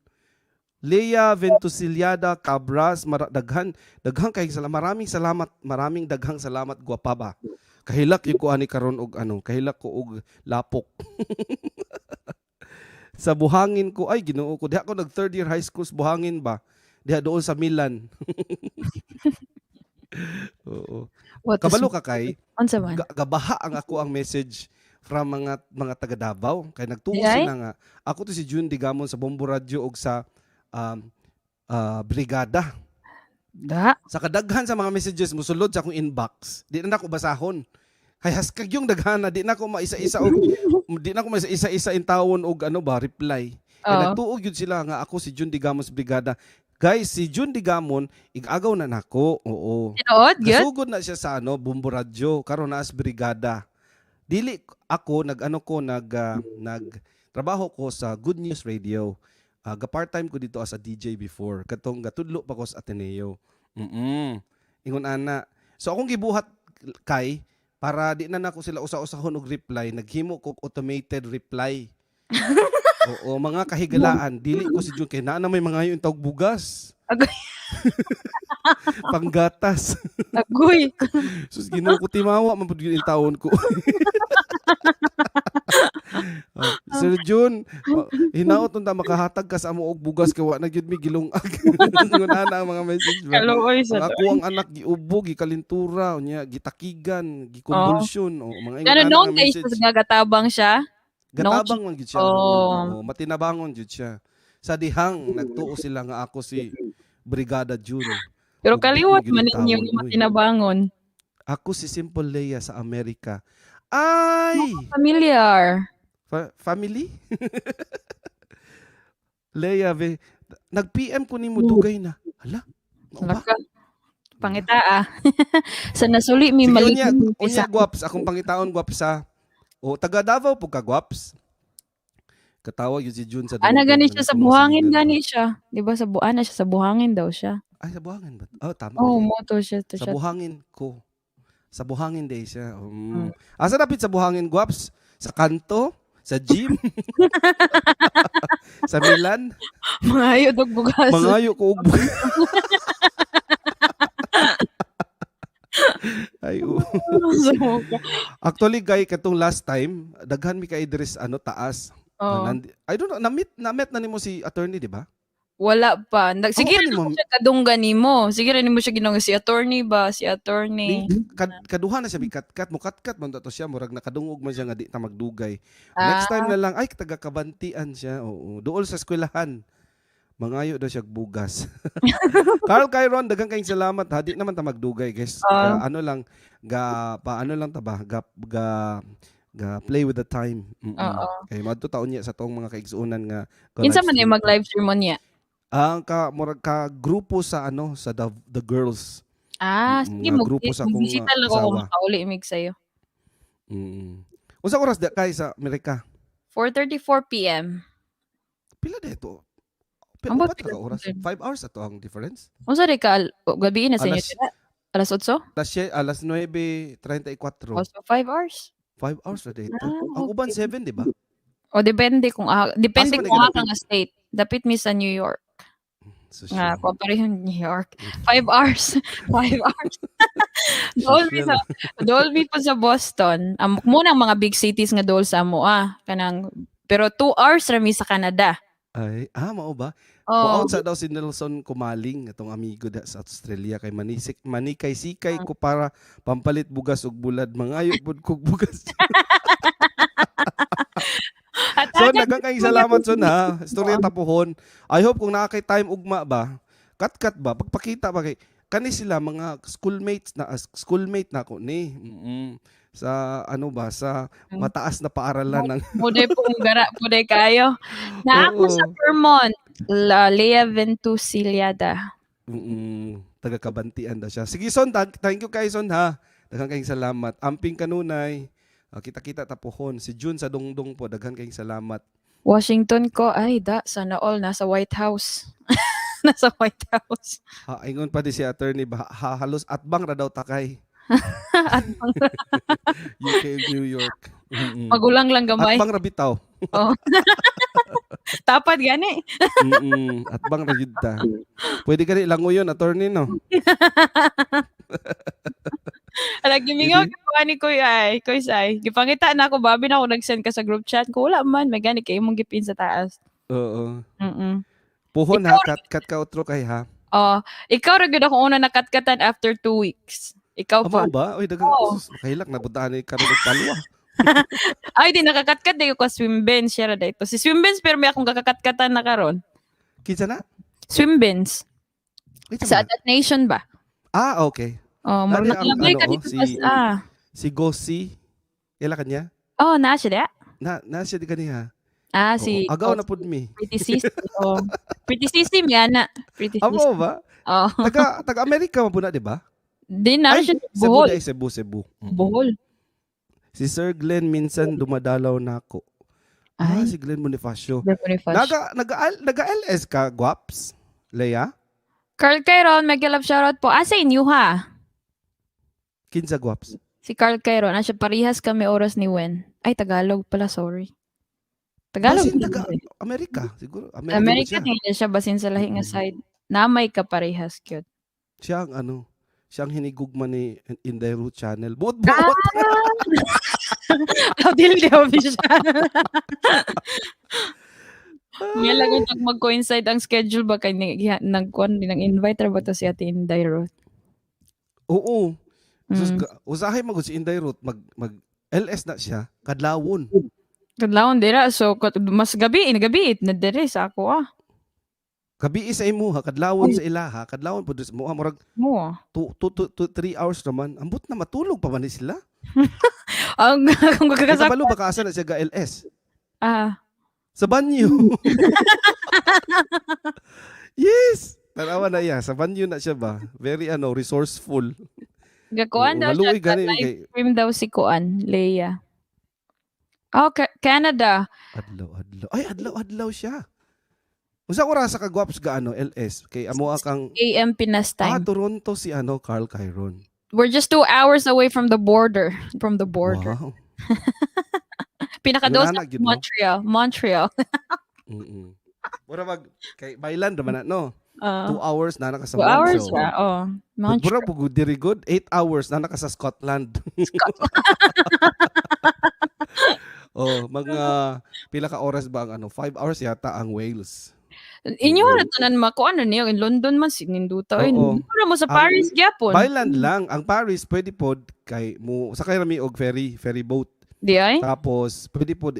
Leia Ventosilyada Cabras, daghang kay maraming daghang salamat gwapa ba. Kahilak yung ko ani karon og kahilak ko og lapok. Sa buhangin ko, ay Ginoo ko, diha ko nag third year high school sa buhangin ba. Diha doon sa Milan. Oo. Kabalo ka kay. Unsa man? Gabaha ang message from mga taga Davao kay nagtuo Yay? sila nga. Ako to si June Digamon sa Bombo Radio og sa brigada. Sa kadaghan sa mga messages musulod sa akong inbox, di na ako basahon. Kay haskag yung daghana, di na ako maisa-isa in tawon og reply. Kay nagtuog yun sila nga ako si June Digamon sa brigada. Guys, si June Digamon igagaw na nako. Oo. Tinuod gyud? Nasugod na siya sa Bombo Radio karon na as brigada. Dili ako nagtrabaho ko sa Good News Radio. Ga-part-time ko dito as a DJ before. Katong gatudlo pa ko sa Ateneo. Ingon ana. So akong gibuhat kay para di na nako sila usa-usahon og reply, naghimo ko automated reply. Oo, mga kahigalaan. Dili ko si June kay naa na may mga yung tawag bugas. Agoy. Panggatas. Agoy. Sus Ginoo ko timawa man pud yung taon ko. Sir Jun, hinaot nung makahatag ka sa amo og bugas kay wa na gyud mi gilungag. Nguna na ang mga message ba. Kaloy sa Ang ako ang anak giubog, gikalintura, unya gitakigan, Oo. gikonvulsyon, mga Pero ingon noon nga guys, message. gagatabang siya. Gatabang man gyud siya. Oh. Oo, matinabangon gyud siya. Sa dihang nagtuo sila nga ako si Brigada Jun. Pero Ug di kaliwat mo gyud man tawag, ninyo uy. matinabangon. Ako si Simple Leia sa Amerika. Ay! Familiar. Family? Leia, nag-PM ko ni mo dugay na. Hala, mao ba? Laka. Pangita ah. Sa nasuli mi Sige, maligid unya, Guaps, akong pangitaon, Guaps, ha. O, taga Davao po ka, Guaps. Katawag yun si Jun sa Ana Dungdung, gani na siya sa nagtulong buhangin Mindanao. gani siya. Di ba sa buana siya sa buhangin daw siya. Ay, sa buhangin ba? Oh, tama. Oh, Okay. moto siya to Sa siya. buhangin ko. Sa buhangin day siya. Asa dapit sa buhangin, Guaps? Sa kanto? Sa gym? Sa Milan? Maayo dog bugas. Mangayo ko og Ay, Actually, guy, katong last time, daghan mi kay Idris taas. Oh. I don't know, na-met na nimo si attorney, di ba? Wala pa. Sige Ako rin pa mo ni siya kadunggan nimo. Sige rin mo siya ginong si attorney ba? Si attorney. Kaduha na siya bikat-kat mo katkat man to siya murag nakadungog man siya nga di ta magdugay. Ah. Next time na lang ay taga-kabantian siya. Oo, duol sa eskwelahan. Mangayo daw siya bugas. Carl Kyron, daghang kayong salamat. Ha, di naman ta magdugay, guys. Ano lang ta ba? Ga play with the time. Oo. Kay madto taon niya sa tong mga kaigsuunan nga. Kinsa man yung mag-live stream mo niya? Ang murag ka grupo sa sa the girls. Sige Nga mo. grupo sa akong Bisita lang ako asawa. makauli mig sayo. Unsa oras da kay sa Amerika? 4:34 PM. Pila dito? Ang Upat pila ka oras. din. 5 hours ato ang difference. Unsa di ka gabi na sa inyo Alas- tira? Alas 8? Alas 9:34. So 5 hours. 5 hours na dito. Ah, Ang uban 7, di ba? O depende kung depende Asa man kung ka nga nga state. Dapit mi sa New York. Nga, Social. paparehong New York. 5 hours. 5 hours. Dool mi po sa Boston. Muna ang mga big cities nga dool sa amo pero 2 hours rami sa Canada. Ay, mao ba? Oh, Out sa daw si Nelson Kumaling, itong amigo da sa Australia kay manikay-sikay ko para pampalit bugas ug bulad. Mangayo pud kog bugas. at So, daghang kayong salamat son ha. Istorya tapuhon. I hope kung nakakay time ugma ba, kat ba, pagpakita ba kay kani sila mga schoolmate na ako ni. Sa sa mataas na paaralan ng Pude pong gara, pude kayo. Na ako sa Vermont, La Lea Ventusiliada. Taga-kabantian daw siya. Sige son, thank you kay son ha. Daghang kayong salamat. Amping kanunay. Kita-kita tapuhon. Si Jun sa Dungdung po, daghang kayong salamat. Washington ko, sana all nasa White House. Nasa White House. Ingon pa di si attorney ba, halos atbang ra daw takay. UK New York. Magulang lang gamay. Atbang ra bitaw. Oh. Tapat gani. Atbang ra gyud ta. Pwede ka lang yun, attorney no. Gimingaw ko ni Kuy Sai. Gipangita na ako babi na ako nag-send ka sa group chat ko. Wala man, may gani kay imong gipin sa taas. Oo. Ikaw Puhon ha, kat ka outro kay ha. Ikaw ra gyud ako una nakatkatan after 2 weeks. Ikaw pa. Amo ba? Oy, dagang makahilak na puntahan ni karon og palwa. Ay, di nakakatkat dayo ko swim bench siya ra dayto. Si swim bench pero may akong kakakatkatan na karon. Kinsa na? Swim bench. Wait, Sa Adult Nation ba? Okay. Mura Nani ang nakalabay ka ano, dito si- pas. Si Gossi. Ila kanya? Naa siya da? Na siya di kaniya. Si Agaw na pud mi. Pretty Sissy. Pretty Sissy mi ana. Pretty Sissy. Amo ba? Taga Amerika man puna, di ba? Di na siya Cebu Bohol. dai, Cebu. Bohol. Si Sir Glenn minsan dumadalaw na ako. Si Glenn Bonifacio. Naga-LS ka, Guaps? Leia? Carl Cairon, mega love shoutout po. Sa inyo ha? Kinsa, Guaps? Si Carl Cairon. Siya parihas kami oras ni Wen. Ay, Tagalog pala, sorry. Tagalog. Basin taga Amerika, siguro. American siya. hindi siya basin sa lahi nga side. Namay ka parehas, cute. Siya ang siyang hinigugma ni Indairu Channel. Buot. dili di official. Nga lang kung mag-coincide ang schedule ba kay nagkuan din ng invite ra ba to si Ate Inday Ruth? Oo. Sus, Mm. usahay magud si Inday Ruth mag LS na siya kadlawon. Kadlawon dira so mas gabi na diri sa ako Gabi sa imuha, kadlawon sa ilaha, kadlawon pud sa imuha murag Mo. 3 hours naman. Ambot na matulog pa man ni sila. Ang kung Kaya kakasap kabalo baka asa na siya ga LS. Sa banyo. Yes. Tanawa na iya, sa banyo na siya ba? Very resourceful. gakuan daw siya Maluoy gani live kay stream daw si Kuan, Leia. Canada. adlaw. Ay, adlaw siya. Unsa oras sa kagwaps ga LS kay amo kang AM Pinas time. Toronto si Carl Kyron. We're just 2 hours away from the border. Wow. Pinakados Inana, sa yun, no? Montreal. Mm. Mura kay Bailan naman no. 2 Uh, hours na naka sa 2 hours Montreal. ra. Oh, Mura Montreal. pugod diri good 8 hours na naka sa Scotland. Mga pila ka oras ba ang 5 hours yata ang Wales. Inyo ra tanan mako ano niyo in London man sininduta oy. Oo. Mura mo sa Paris gyapon. Bailan lang ang Paris pwede pod kay mo sakay rami og ferry boat. Di ay? Tapos pwede pod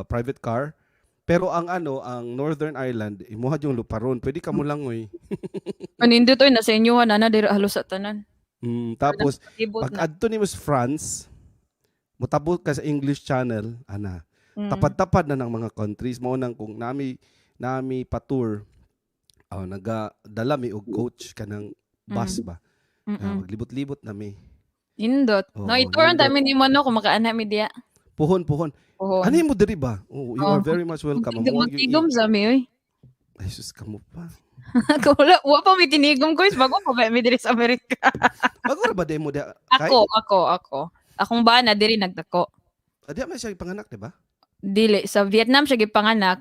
private car. Pero ang Northern Ireland imuha yung luparon. Pwede ka mo lang oy. Anindot oy nasa inyo na dira halos sa tanan. Tapos Libot pag na. adto ni France, mutabot ka sa English Channel, Mm. tapad-tapad na ng mga countries mo nang kung nami pa-tour. Nagadala mi og coach kanang bus ba. Maglibot-libot na mi. Indot. Oo, No, ito ang nindot. dami ni mo no kung makaana mi diya. Puhon. Oo. Ano mo diri ba? Oh, you are very much welcome. Magtigom sa mi oy. Ay, sus ka mo pa. Wa pa mi tinigom ko is bago pa ba mi diri sa Amerika. Bago ra ba demo dia? Ako. Akong bana diri nagdako. Adi man siya panganak, di ba? Dili sa Vietnam siya gipanganak.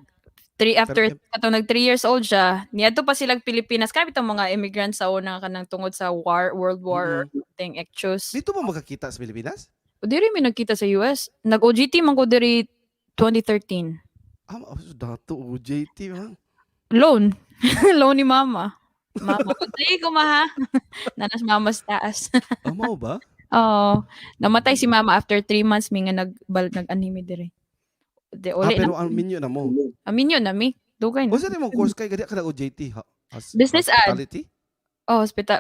After Pero, katong nag 3 years old siya, niadto pa silang Pilipinas. Kami itong mga immigrants sa una kanang tungod sa World War thing actuals. dito ba makakita sa Pilipinas? O diri mi nagkita sa US. Nag-OJT man ko diri 2013. Dato OJT man. Loan. Loan ni mama. Mama, pagtay ko ma ha. Nanas mama sa taas. Mao ba? Oo. Namatay si mama after 3 months mi nga nag-anime diri. Pero ang minyo na mo. Amin yun, nami. Dugay na. O sa mo course kay gadi ka na OJT Business ad. hospitality?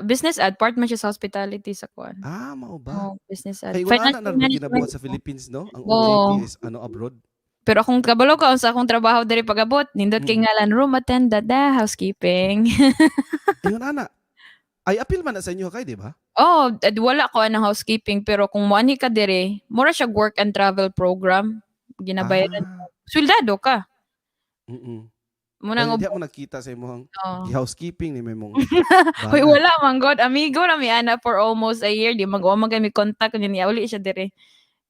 Business ad. Part man siya sa hospitality sa kuan. Mao ba? Business ad. Ay wala na Finance ginabuhat management. sa Philippines, no? Ang Oo. OJT is abroad. Pero akong kabalo ka sa akong trabaho diri pagabot, nindot kay ngalan room attendant housekeeping. Ayun ana. Ay appeal man na sa inyo kay, di ba? Wala ko ng housekeeping pero kung moani ka diri, mura siya work and travel program. Ginabayaran. Suldado ka. Ay, Muna hindi mo nakita sa imong housekeeping ni may mong Hoy, wala man god. Amigo na mi ana for almost a year. Di mag-uwa mi contact niya uli siya dire.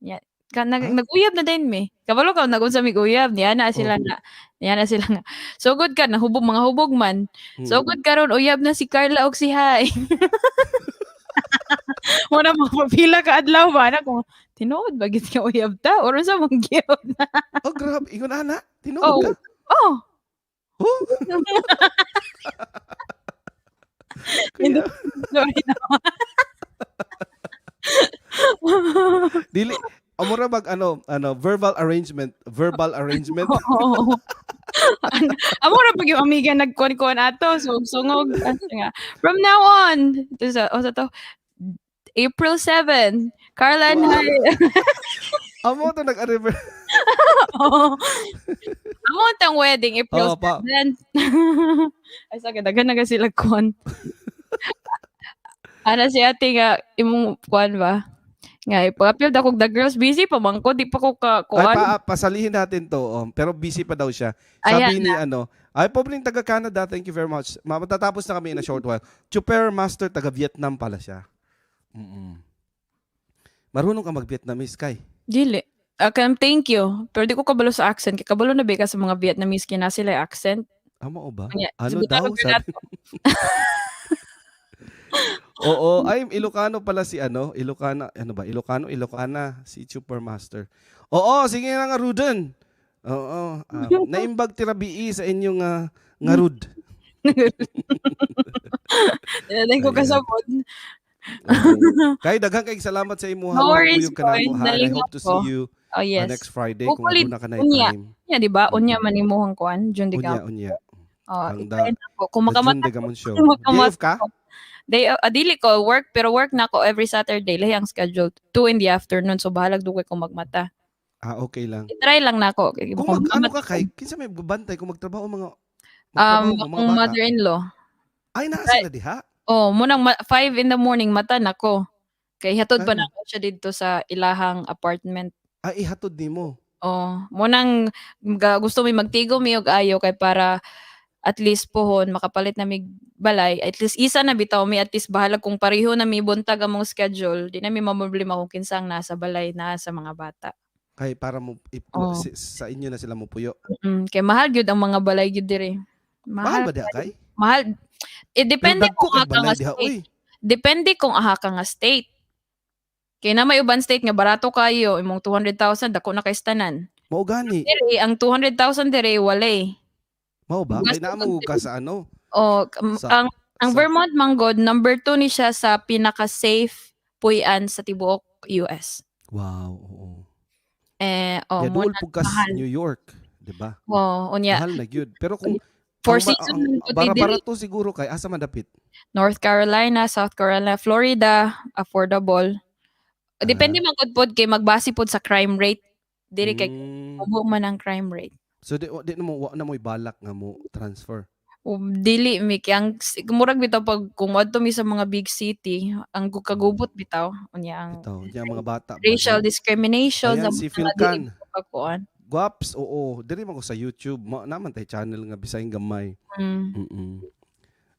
Yeah. Nag-uyab na din mi. Kabalo ka nag-unsa mi uyab niya na sila nga. So good ka na mga hubog man. So good karon uyab na si Carla og si Hay. Muna mapapila ka adlaw ba na kung tinuod ba gid ka uyab ta or unsa mong gyud. Oh, grabe. Ingon ana. Tinuod ka. Kaya, Sorry na. dili amura bag verbal arrangement. Oo. Amo ra pag yung amiga nagkuan-kuan ato sungog. From now on, ito sa to April 7, Carla and Hay. Amo to nag-anniversary. Amo tang wedding April 7. Ay sa dagan na sila kuan. Ana si ate nga imong kuan ba? Nga ipapil da kog the girls busy pa man ko di pa ko ka kuan. Ay pasalihin natin to. Pero busy pa daw siya. Sabi ni ay pobling taga Canada, thank you very much. Matatapos na kami in a short while. Chuper master taga Vietnam pala siya. Marunong ka mag-Vietnamese kay? Dili. Thank you. Pero di ko kabalo sa accent. Kaya kabalo na ba ka sa mga Vietnamese kina sila accent? Amo ba? Kanya, Ano sabi daw? ko na Sabi. Oo, ay Ilocano pala si ano, Ilocana, si Supermaster. Oo, sige nga Ruden. Oo, naimbag tirabii sa inyong nga Rud. Tinatay ko Ayan. kasabot. Oo. Kay daghan kay salamat sa No imuhang worries, pagkuyog boy. kanako ha, and I Nalingap hope to see ko. you Oh, yes. next Friday kung Hopefully, aduna ka na unya. time. Unya, di ba? Unya Mm. man imuhang kuan. June di ka. Unya. Oh, Ang excited ako. Kung the June makamata de ko. Gamon show. Kung Day makamata off ka? ko. Dili ko work, pero work na ako every Saturday. Lahi ang schedule. 2 in the afternoon. So, bahalag dugay kung magmata. Okay lang. I-try lang na ako. Kung Kung ano makamata ka ko. kay, kinsa may bantay kung magtrabaho mo mga Akong bata. mother-in-law. Ay naa Right. sila diha. Oh, munang 5 in the morning mata nako. Kay hatod pa Ano? nako siya dito sa ilahang apartment. Ay ihatod nimo. Oh, munang gusto mi magtigo mi og ayo kay para at least pohon makapalit na mig balay. At least isa na bitaw mi at least bahala kung pareho na mi buntag among schedule. Di na mi mamroblema kung kinsang nasa balay na sa mga bata. Kay para mo Oh, sa inyo na sila mo puyo. kay mahal gyud ang mga balay gyud dire. Mahal Mahal, ba diha kay? mahal. Pero Depende dagko kung kay aha ka nga balay diha state. uy. Depende kung aha ka nga state. Kay na may uban state nga barato kayo, imong 200,000 dako na kay stanan. Mao gani. Dire ang 200,000 dire walay. Mao ba? Kay naa Gastos mo ka dire. sa ano? Oh, Sa ang sa Vermont manggod number 2 ni siya sa pinaka-safe puy-an sa tibuok US. wow, oo. Mo Duol na pugkas mahal. New York, 'di ba? Unya Mahal na gyud. Pero kung four season ang man gud diri. bara-barato siguro kay asa madapit? North Carolina, South Carolina, Florida, affordable. Depende Ah. man gud pod kay magbase pod sa crime rate. Diri kay Mm. ubo man ang crime rate. So di na mo wa na mo'y balak nga mo transfer. Dili mi kay ang murag bitaw pag kung adto mi sa mga big city, ang kagubot bitaw unya ang Bitaw, yang mga bata ba racial no? discrimination sa Ayan si mga dili Philcan. pagkuan. Guwaps, oo. Diri man ko sa YouTube. Naman tay channel nga Bisayang Gamay. Mm. Mm.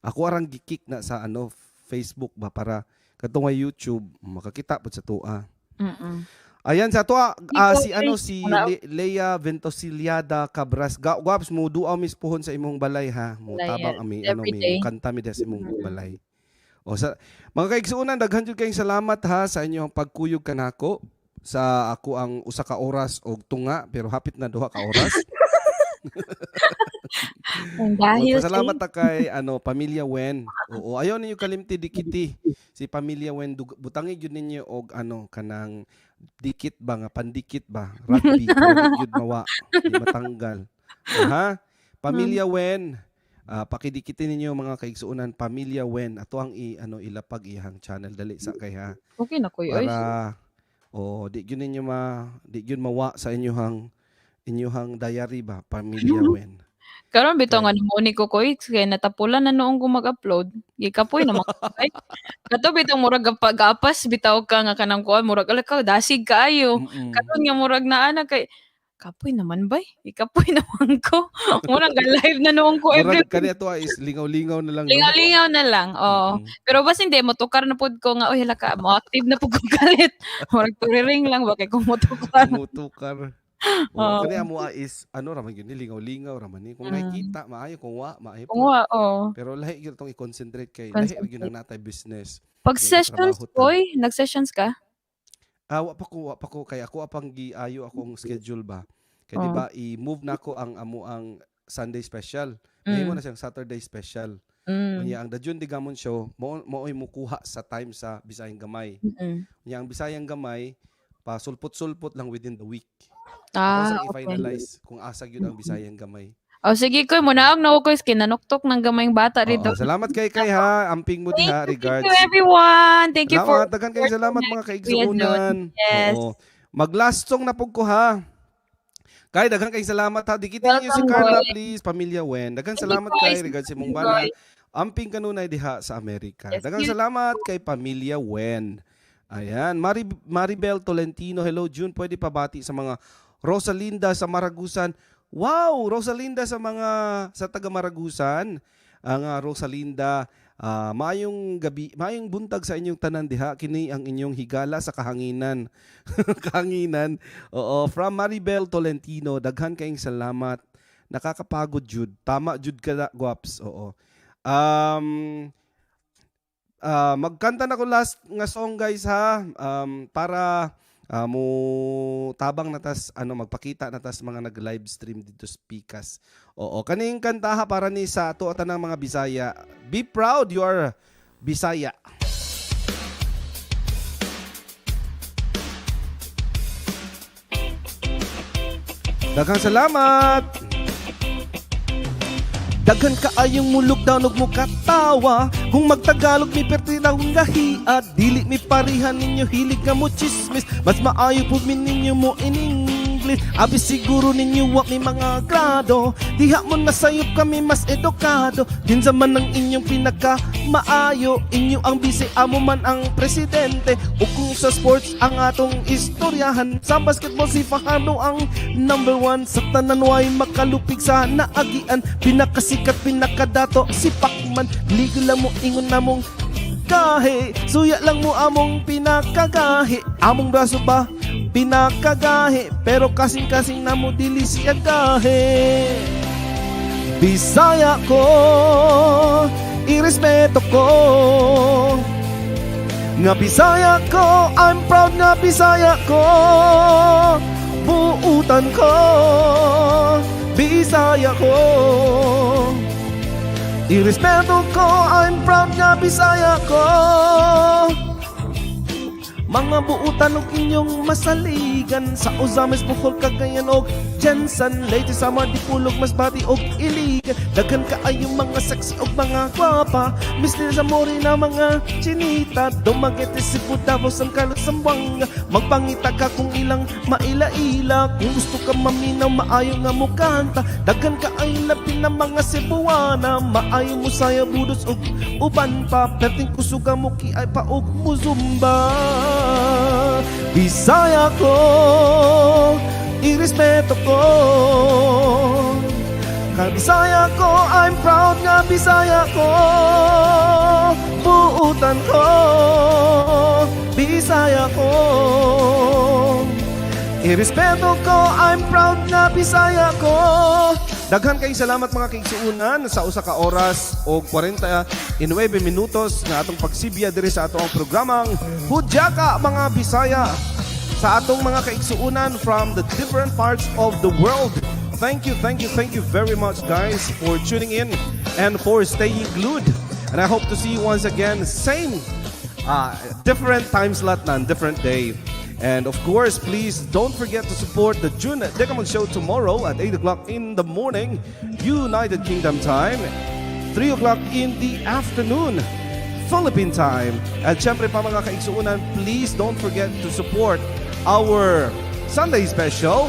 Ako arang gikik na sa ano Facebook ba para kadtong YouTube makakita pud sa tuwa. Mm. Ayan sa tuwa Ikaw, si ano Chris, si wala- Leia Ventosiliada Cabras. Guwaps mo duaw mis puhon sa imong balay ha. Mo Wala tabang yan. ami Every day. kanta mi sa imong balay. O sa mga kaigsuunan daghan jud kayong salamat ha sa inyong pagkuyog kanako sa ako ang usa ka oras og tunga pero hapit na duha ka oras. Ang dahil Salamat ta kay Pamilya Wen. Oo, ayaw ninyo kalimti dikiti. Si Pamilya Wen butangi gyud ninyo og kanang dikit ba nga pandikit ba rugby pero di gyud mawa di matanggal. Ha? Pamilya Wen. Pakidikitin ninyo mga kaigsuunan Pamilya Wen ato ang ilapag ihang channel dali sa kay ha. okay na kuya. Ay, Para di gyud ninyo di gyud mawa sa inyong diary ba Pamilya Wen. karon bitaw nga nimuni ko koy kay natapulan na noong ko mag-upload. Gikapoy na makay. Kato bitaw murag pag-apas bitaw ka nga kanang kuan murag ala ka dasig kaayo. Karon nga murag naa na kay kapoy naman bay. Ikapoy naman ko. Murag live na noong ko every Murag kani ato is lingaw-lingaw na lang no. lingaw-lingaw na lang. Oo. Pero bas hindi mo tukar na pud ko nga oy hala ka mo active na pud ko kalit. Murag turiring lang ba kay kung mo tukar. Mutukar. Kani amo is raman gyud ni lingaw-lingaw raman ni kung nakita maayo kung maayo. Oo, oo. Pero lahi gyud tong i-concentrate kay lahi gyud ang natay business. Pag Yung sessions trabaho ta. koy, nag-sessions ka? Wa pa ko kay ako apang giayo akong schedule ba. Kay di ba i-move nako ang amo ang Sunday special. Mahimo na siyang Saturday special. Unya ang Dajun di Gamon show mo'y mukuha sa time sa Bisayang Gamay. Unya ang Bisayang Gamay pa sulpot-sulpot lang within the week. Ako sa Okay. i-finalize kung asa gyud ang Bisayang Gamay. Sige ko, munaog na ako kinanuktok ng gamayng bata rito. Salamat kay ha. Amping mo diha. Regards. Thank you everyone. Thank you for Salamat. Daghan kayo salamat mga kaigsuunan. Yes. Oo. Mag-last song na pug ko ha. Kay daghan kay salamat ha. Dikitin niyo si Welcome, Carla Roy. please. Pamilya Wen. Daghan Thank you, salamat guys. kay regards si mong bana. Roy. Amping kanunay diha sa Amerika. Yes, Daghang you- salamat kay Pamilya Wen. Ayan, Maribel Tolentino, hello June, pwede pabati sa mga Rosalinda sa Maragusan. Wow, Rosalinda sa taga Maragusan. Ang Rosalinda, maayong gabi, maayong buntag sa inyong tanan diha. Kini ang inyong higala sa kahanginan. Kahanginan. Oo, from Maribel Tolentino, daghan kayong salamat. Nakakapagod jud. Tama jud ka guwaps. Oo. magkanta na ko last nga song guys ha. Para mo tabang natas magpakita natas mga nag-live stream dito sa Pikas. Oo, kaning kanta ha para ni sa ato tanang mga Bisaya. Be proud you are Bisaya. Daghang salamat. Daghan ka ayong mulog daw og mo katawa. Kung magtagalog mi perti daw gahiat. Dili mi parihan ninyo hilig ka mo chismis. Mas maayo pud mi ninyo mo in English. Abi siguro ninyo wa mi mga grado. Diha mo nasayop kami mas edukado. Din zaman ng inyong pinaka maayo. Inyo ang bisi amo man ang presidente. O kung sa sports ang atong istoryahan. Sa basketball si Fahano ang number 1. Sa tanan way makalupig sa naagian. Pinakasikat pinakadato si Pacman. Ligo lang mo ingon namong kahe. Suya lang mo among pinakagahe. Among braso ba pinakagahe. Pero kasing-kasing na mo dili siya gahe. Bisaya ko, irespeto ko. Nga Bisaya ko, I'm proud nga Bisaya ko. Buutan ko, Bisaya ko. Irespeto ko, I'm proud nga Bisaya ko. Mga buutan og inyong masaligan. Sa Ozames, Bohol, Cagayan og Jensen. Leyte, Samar, Dipulog, Masbati og Iligan. Daghan ka ayong mga sexy og mga gwapa. Mister Zamori na mga chinita. Dumagete si Budavo, San Carlos, Zamboanga. Magpangita ka kung ilang maila-ila. Kung gusto ka maminaw, maayo nga mo kanta. Daghan ka ayong labi na mga Cebuana. Maayo mo saya budos og uban pa. Perting kusuga mo ki ay pa og muzumba. Bisaya ko, irespeto ko. Bisaya ko, I'm proud nga Bisaya ko. Buutan ko, Bisaya ko. Irespeto ko, I'm proud nga Bisaya ko. Daghan kay salamat mga kaigsuunan sa usa ka oras o 49 minutos nga atong pagsibya diri sa atong programang Hudyaka Mga Bisaya sa atong mga kaigsuunan from the different parts of the world. Thank you very much guys for tuning in and for staying glued. And I hope to see you once again same different time slot na different day. And of course, please don't forget to support the June Dekamag Show tomorrow at 8 o'clock in the morning, United Kingdom time, 3 o'clock in the afternoon, Philippine time. At syempre pa mga kaigsuunan, please don't forget to support our Sunday special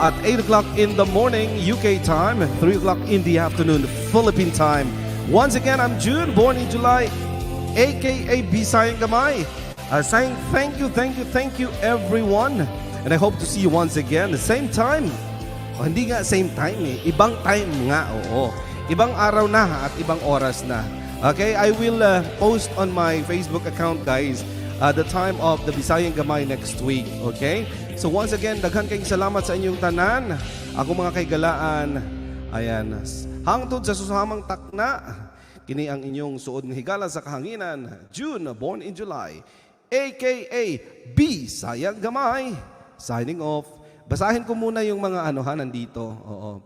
at 8 o'clock in the morning, UK time, 3 o'clock in the afternoon, Philippine time. Once again, I'm June, born in July, aka Bisayang Gamay. Saying thank you everyone. And I hope to see you once again the same time. O hindi nga same time eh. Ibang time nga, oo. Ibang araw na at ibang oras na. Okay, I will post on my Facebook account guys the time of the Bisayang Gamay next week. Okay? So once again, daghan kayong salamat sa inyong tanan. Ako mga kaigalaan. Ayan. Hangtod sa susamang takna. Kini ang inyong suod ng higala sa kahanginan. June, born in July. aka Bisayang Gamay. Signing off. Basahin ko muna yung mga nandito. Oo.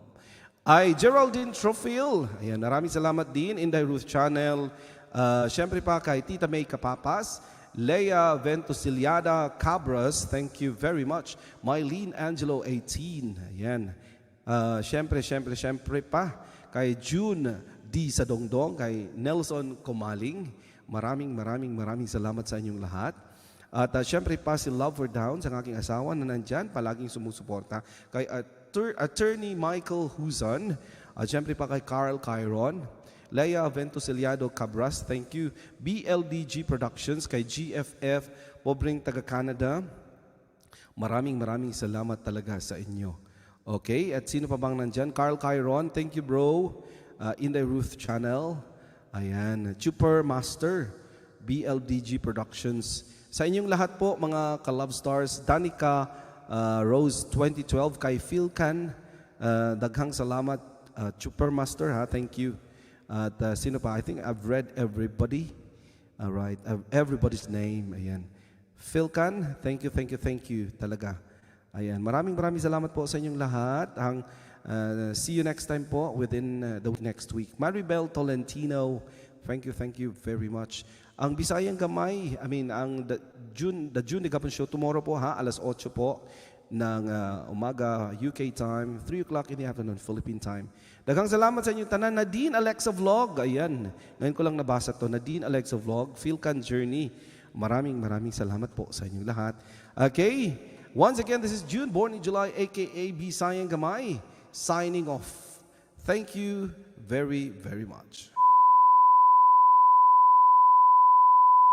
Ay Geraldine Trofil. Ayan, maraming salamat din. Inday Ruth Channel. Siyempre pa kay Tita May Kapapas. Leia Ventosiliada Cabras. Thank you very much. Mylene Angelo 18. Ayan. Siyempre pa kay June D. Sadongdong. Kay Nelson Comaling. Maraming salamat sa inyong lahat. At syempre pa si Lover Down sa aking asawa na nandyan, palaging sumusuporta. Kay Attorney Michael Huzon. At syempre pa kay Carl Cairon. Leia Ventosiliado Cabras, thank you. BLDG Productions, kay GFF, pobreng taga-Canada. Maraming salamat talaga sa inyo. Okay, at sino pa bang nandyan? Carl Cairon, thank you bro. Inday Ruth Channel. Ayan, Super Master, BLDG Productions. Sa inyong lahat po, mga ka-love stars, Danica Rose 2012, kay Philcan, daghang salamat, Super Master ha, thank you. At sino pa? I think I've read everybody. All right. Everybody's name. Ayan. Philcan, thank you talaga. Ayan. Maraming salamat po sa inyong lahat. See you next time po within the next week. Maribel Tolentino, thank you very much. Ang Bisayang Gamay, the June de Gapon Show tomorrow po ha, alas 8 po ng umaga UK time, 3 o'clock in the afternoon Philippine time. Daghang salamat sa inyong tanan. Nadine Alexa Vlog, ayan. Ngayon ko lang nabasa to. Nadine Alexa Vlog, Philcan Journey. Maraming salamat po sa inyong lahat. Okay, once again, this is June, born in July, aka Bisayang Gamay, signing off. Thank you very much.